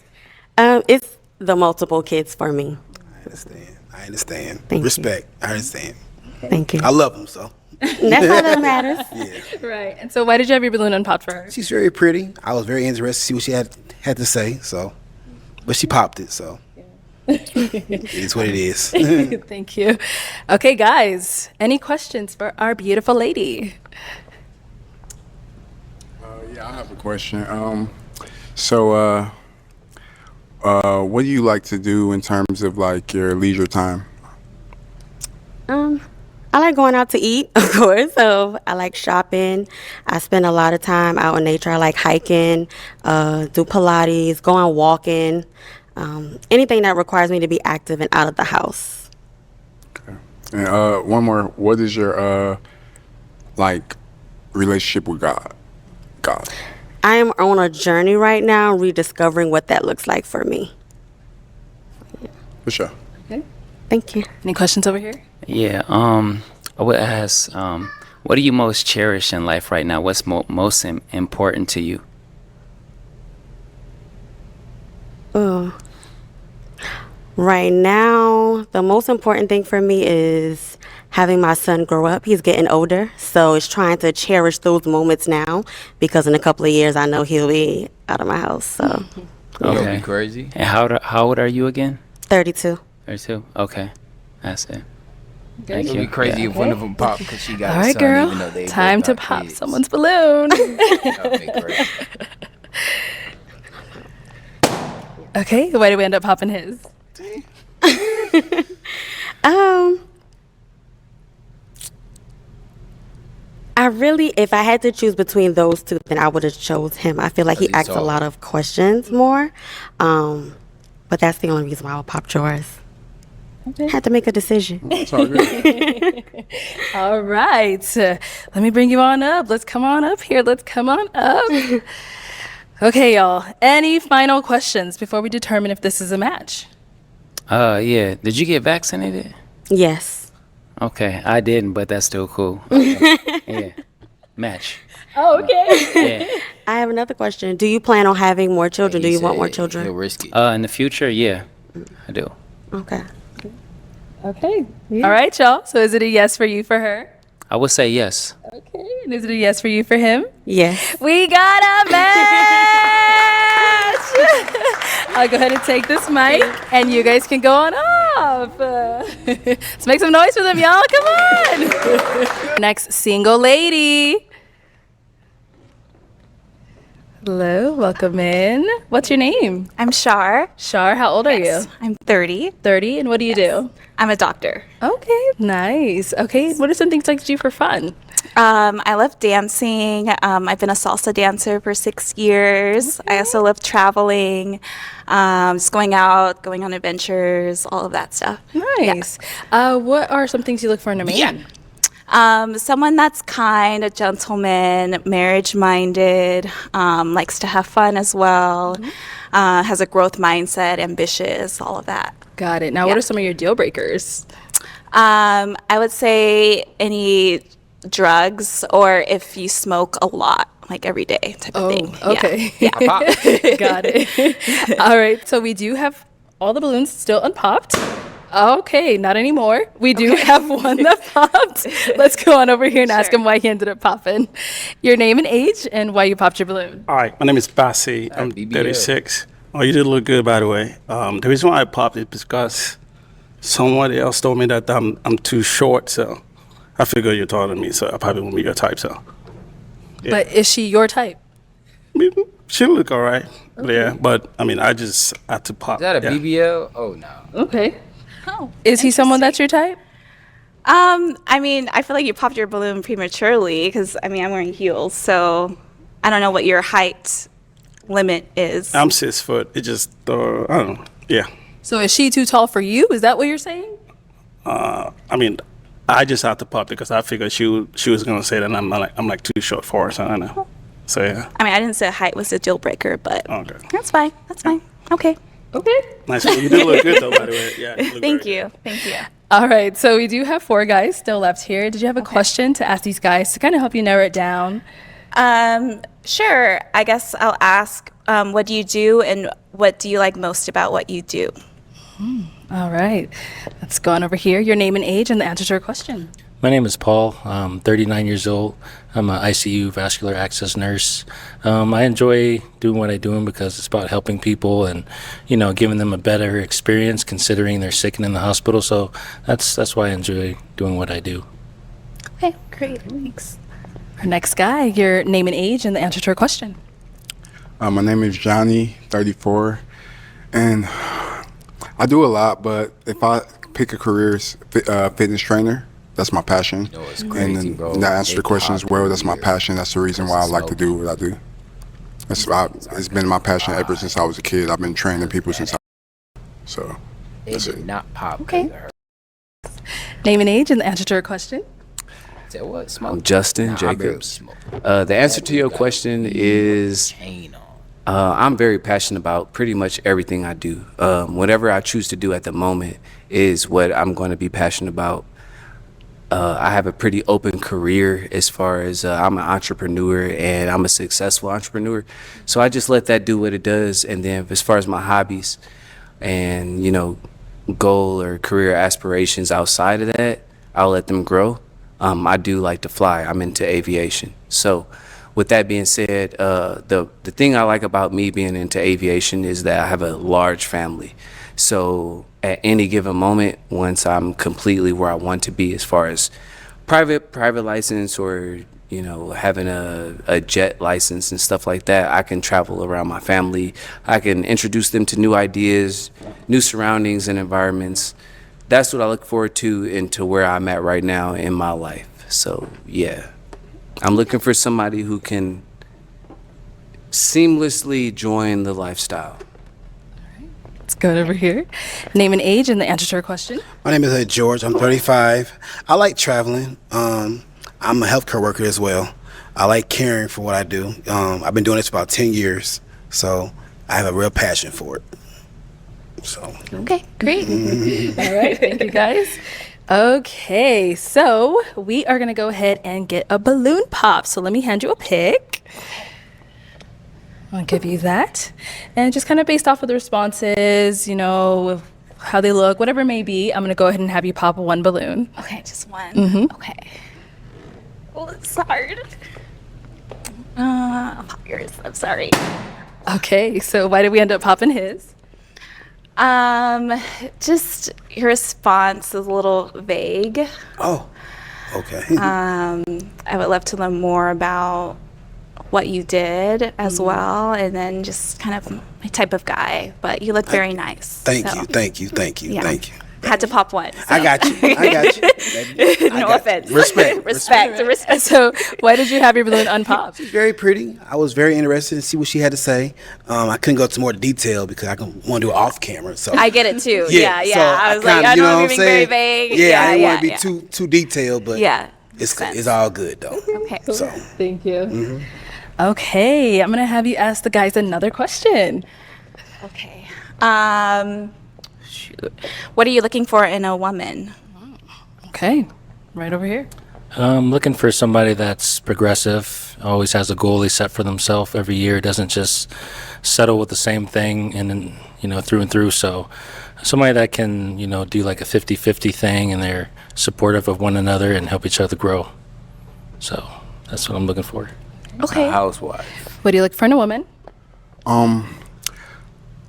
It's the multiple kids for me. I understand. Thank Respect. You. I understand. Thank you. I love them, so. That's all that matters. Yeah. Right. And so why did you have your balloon unpopped for her? She's very pretty. I was very interested to see what she had to say, so. But she popped it, so. It is what it is. Thank you. Okay, guys. Any questions for our beautiful lady? Yeah, I have a question. What do you like to do in terms of like your leisure time? I like going out to eat, of course. So I like shopping. I spend a lot of time out in nature. I like hiking, do Pilates, go on walking, anything that requires me to be active and out of the house. Okay. And one more. What is your like relationship with God? I am on a journey right now, rediscovering what that looks like for me. For sure. Okay. Thank you. Any questions over here? Yeah. I would ask, what do you most cherish in life right now? What's most important to you? Right now, the most important thing for me is having my son grow up. He's getting older, so it's trying to cherish those moments now because in a couple of years, I know he'll be out of my house. So. Okay. Be crazy. And how old are you again? 32. 32. Okay, that's it. It would be crazy if one of them popped because she got All a right, son, girl. even though they Time both to got pop kids. someone's balloon. That would be great. Okay, why did we end up popping his? I really, if I had to choose between those two, then I would have chose him. I feel like he asks a lot of questions more, but that's the only reason why I would pop yours. Okay. Had to make a decision. All right. Let me bring you on up. Let's come on up here. Let's come on up. Okay, y'all. Any final questions before we determine if this is a match? Yeah. Did you get vaccinated? Yes. Okay, I didn't, but that's still cool. Yeah, match. Oh, okay. Yeah. I have another question. Do you plan on having more children? Do you want more children? In the future, yeah, I do. Okay. Okay. All right, y'all. So is it a yes for you for her? I would say yes. Okay. And is it a yes for you for him? Yes. We got a match! I'll go ahead and take this mic, and you guys can go on off. Let's make some noise for them, y'all. Come on. Next single lady. Hello, welcome in. What's your name? I'm Shar. Shar, how old are you? I'm 30. 30, and what do you do? I'm a doctor. Okay, nice. Okay, what are some things like to do for fun? I love dancing. I've been a salsa dancer for 6 years. I also love traveling, just going out, going on adventures, all of that stuff. Nice. What are some things you look for in a man? Someone that's kind, a gentleman, marriage-minded, likes to have fun as well, has a growth mindset, ambitious, all of that. Got it. Now, what are some of your deal breakers? I would say any drugs, or if you smoke a lot, like every day type of thing. Okay. Yeah. Got it. All right. So we do have all the balloons still unpopped. Okay, not anymore. We do have one that popped. Let's go on over here and ask him why he ended up popping. Your name and age and why you popped your balloon. All right, my name is Bassi. I'm 36. Oh, you did look good, by the way. The reason why I popped it is because someone else told me that I'm too short, so I figure you're taller than me, so I probably won't be your type, so. Yeah. But is she your type? She look all right. Yeah, but I mean, I just had to pop. Is that a BBL? Oh, no. Okay. Is he someone that's your type? I mean, I feel like you popped your balloon prematurely because, I mean, I'm wearing heels, so I don't know what your height limit is. I'm 6 foot. It just, I don't know. Yeah. So is she too tall for you? Is that what you're saying? I mean, I just had to pop it because I figured she was gonna say that I'm like too short for her, so I don't know. So yeah. I mean, I didn't say height was a deal breaker, but Okay. that's fine. That's fine. Okay. Okay. Nice. You do look good though, by the way. Yeah. You look Thank great. you. Thank you. All right. So we do have 4 guys still left here. Did you have a question to ask these guys to kind of help you narrow it down? Sure. I guess I'll ask, what do you do and what do you like most about what you do? All right. Let's go on over here. Your name and age and the answer to your question. My name is Paul. I'm 39 years old. I'm an ICU vascular access nurse. I enjoy doing what I do because it's about helping people and, giving them a better experience considering they're sick and in the hospital. So that's why I enjoy doing what I do. Okay, great. Thanks. Our next guy, your name and age and the answer to your question. My name is Johnny, 34, and I do a lot, but if I pick a career as fitness trainer, that's my passion. It's crazy, and bro. that answers the question as well. That's my Here. passion. That's the reason why I like to do what I do. It's been my passion ever since I was a kid. I've been training people since so They that's did it. not pop. Okay. Name and age and the answer to your question. Said what? Smoke. I'm Justin Nah, I barely Jacobs. smoke. The answer to your question is I'm very passionate about pretty much everything I do. Whatever I choose to do at the moment is what I'm going to be passionate about. I have a pretty open career as far as I'm an entrepreneur and I'm a successful entrepreneur. So I just let that do what it does. And then as far as my hobbies and, goal or career aspirations outside of that, I'll let them grow. I do like to fly. I'm into aviation. So with that being said, the thing I like about me being into aviation is that I have a large family. So at any given moment, once I'm completely where I want to be as far as private license or, having a jet license and stuff like that, I can travel around my family. I can introduce them to new ideas, new surroundings and environments. That's what I look forward to into where I'm at right now in my life. So yeah, I'm looking for somebody who can seamlessly join the lifestyle. Let's go over here. Name and age and the answer to your question. My name is George. I'm 35. I like traveling. I'm a healthcare worker as well. I like caring for what I do. I've been doing this for about 10 years, so I have a real passion for it. So. Okay, great. All right, thank you guys. Okay, so we are gonna go ahead and get a balloon pop. So let me hand you a pick. I'll give you that. And just kind of based off of the responses, you know, how they look, whatever it may be, I'm gonna go ahead and have you pop one balloon. Okay, just one. Mhm. Okay. Oh, it's hard. I'll pop yours. I'm sorry. Okay, so why did we end up popping his? Just your response is a little vague. Oh, okay. I would love to learn more about what you did as well, and then just kind of my type of guy. But you look very nice. Thank so. you, thank you, thank you, Yeah. thank you. Had to pop one. So. I got you. I got you. No offense. Respect. Respect. So why did you have your balloon unpopped? She's very pretty. I was very interested to see what she had to say. I couldn't go into more detail because I want to do it off camera. So I get it too. Yeah. So I was like, I don't want to be very vague. Yeah, I didn't want to be too detailed, but makes it's all good though. Okay. So Thank you. Okay, I'm gonna have you ask the guys another question. Okay. Shoot. What are you looking for in a woman? Okay, right over here. Looking for somebody that's progressive, always has a goal they set for themselves every year, doesn't just settle with the same thing and then, you know, through and through. So somebody that can, you know, do like a 50-50 thing and they're supportive of one another and help each other grow. So that's what I'm looking for. Okay. A housewife. What do you look for in a woman?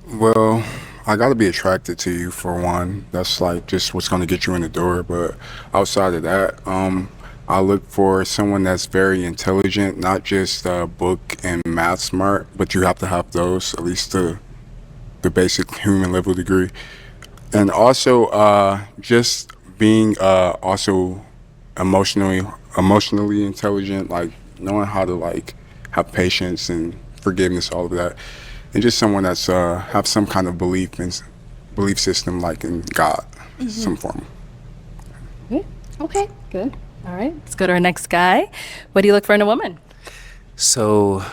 Well, I gotta be attracted to you for one. That's like just what's gonna get you in the door. But outside of that, I look for someone that's very intelligent, not just book and math smart, but you have to have those, at least the basic human level degree. And also just being also emotionally intelligent, like knowing how to like have patience and forgiveness, all of that. And just someone that's have some kind of belief system, like in God, some form. Okay, good. All right, let's go to our next guy. What do you look for in a woman? So,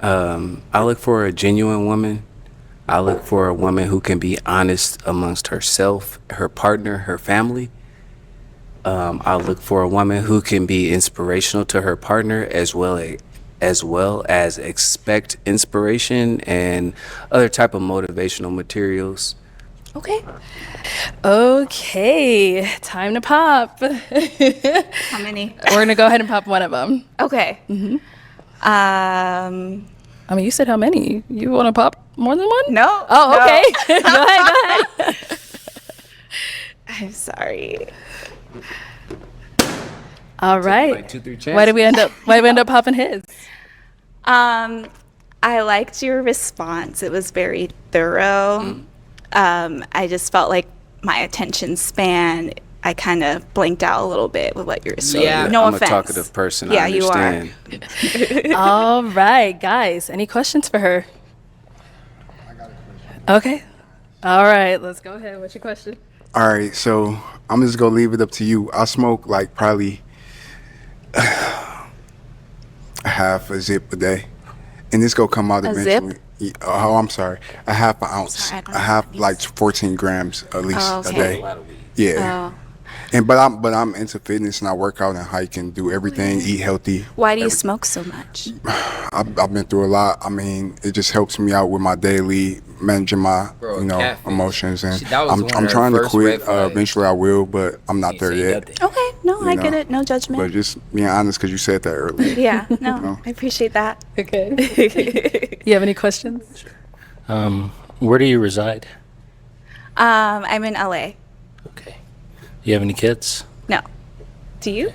I look for a genuine woman. I look for a woman who can be honest amongst herself, her partner, her family. I look for a woman who can be inspirational to her partner as well as expect inspiration and other type of motivational materials. Okay. Okay, time to pop. How many? We're gonna go ahead and pop one of them. Okay. I mean, you said how many? You want to pop more than one? No. Oh, no. okay. Go ahead. I'm sorry. All right. Like 2-3 chances. Why did we end up popping his? I liked your response. It was very thorough. I just felt like my attention span, I kind of blanked out a little bit with what you were saying. Yeah, No I'm offense. a talkative person. Yeah, I understand. you are. All right, guys. Any questions for her? I got a question. Okay. All right, let's go ahead. What's your question? All right, so I'm just gonna leave it up to you. I smoke like probably a half a zip a day, and this gonna come out eventually. Oh, I'm sorry. A half an ounce. Sorry, I have like 14 grams at least Oh, a okay. day. Yeah. Oh. And but I'm into fitness and I work out and hike and do everything, eat healthy. Why do you smoke so much? I've been through a lot. I mean, it just helps me out with my daily managing my catfish. emotions, and That was one of I'm her trying to first quit. red flags. Eventually, I will, but I'm not there yet. Okay, no, You I get know, it. No judgment. But just being honest, because you said that earlier. Yeah, no, know? I appreciate that. Okay. You have any questions? Where do you reside? I'm in LA. Okay. You have any kids? No. Do you?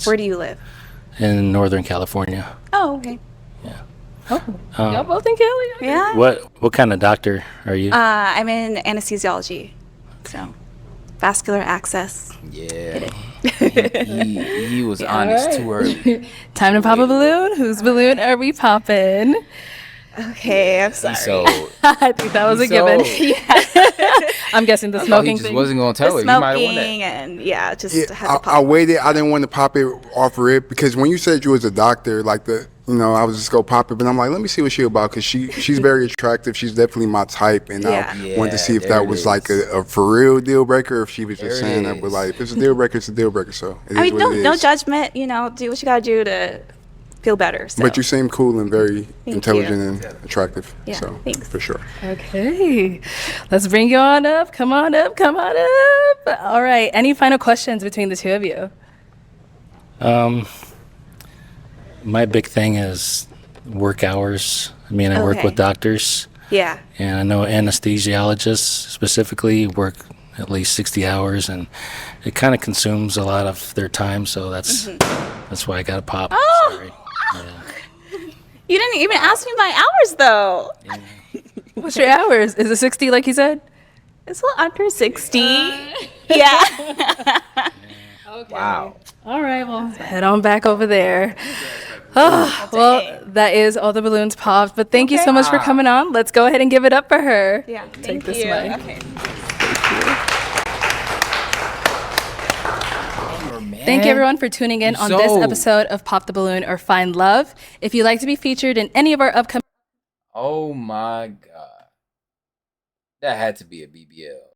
Where do you live? In Northern California. Oh, okay. Y'all both in Cali? Yeah. What kind of doctor are you? I'm in anesthesiology. So, vascular access. Yeah. he was honest too early. Time to pop a balloon. Whose balloon are we popping? Okay, I'm sorry. So I think that was a given. I'm guessing the I thought smoking he just thing. wasn't gonna tell her. The You might want smoking that. and yeah, just Yeah, had to pop. I waited. I didn't want to pop it off rip because when you said you was a doctor, like I would just go pop it. But I'm like, let me see what she about, because she's very attractive. She's definitely my type, and I wanted to see if that was like a for real deal breaker, or if she was just saying that. But like, if it's a deal breaker, it's a deal breaker. So it is what it is. No judgment. Do what you gotta do to feel better. So. But you seem cool and very intelligent and attractive. Yeah, so thanks. for sure. Okay, let's bring you on up. Come on up. All right. Any final questions between the two of you? My big thing is work hours. I mean, I work with doctors. Yeah. And I know anesthesiologists specifically work at least 60 hours, and it kind of consumes a lot of their time. So that's why I got to pop. Oh. Sorry. You didn't even ask me my hours though. Yeah. What's your hours? Is it 60 like you said? It's a little under 60. Yeah. Okay. Wow. All right, well, head on back over there. Oh, well, that is all the balloons popped. But thank you so much for coming on. Let's go ahead and give it up for her. Yeah, Take thank this you. mic. Okay. Thank you, everyone, for tuning in on this episode of Pop the Balloon or Find Love. If you'd like to be featured in any of our upcoming... Oh, my God. That had to be a BBL.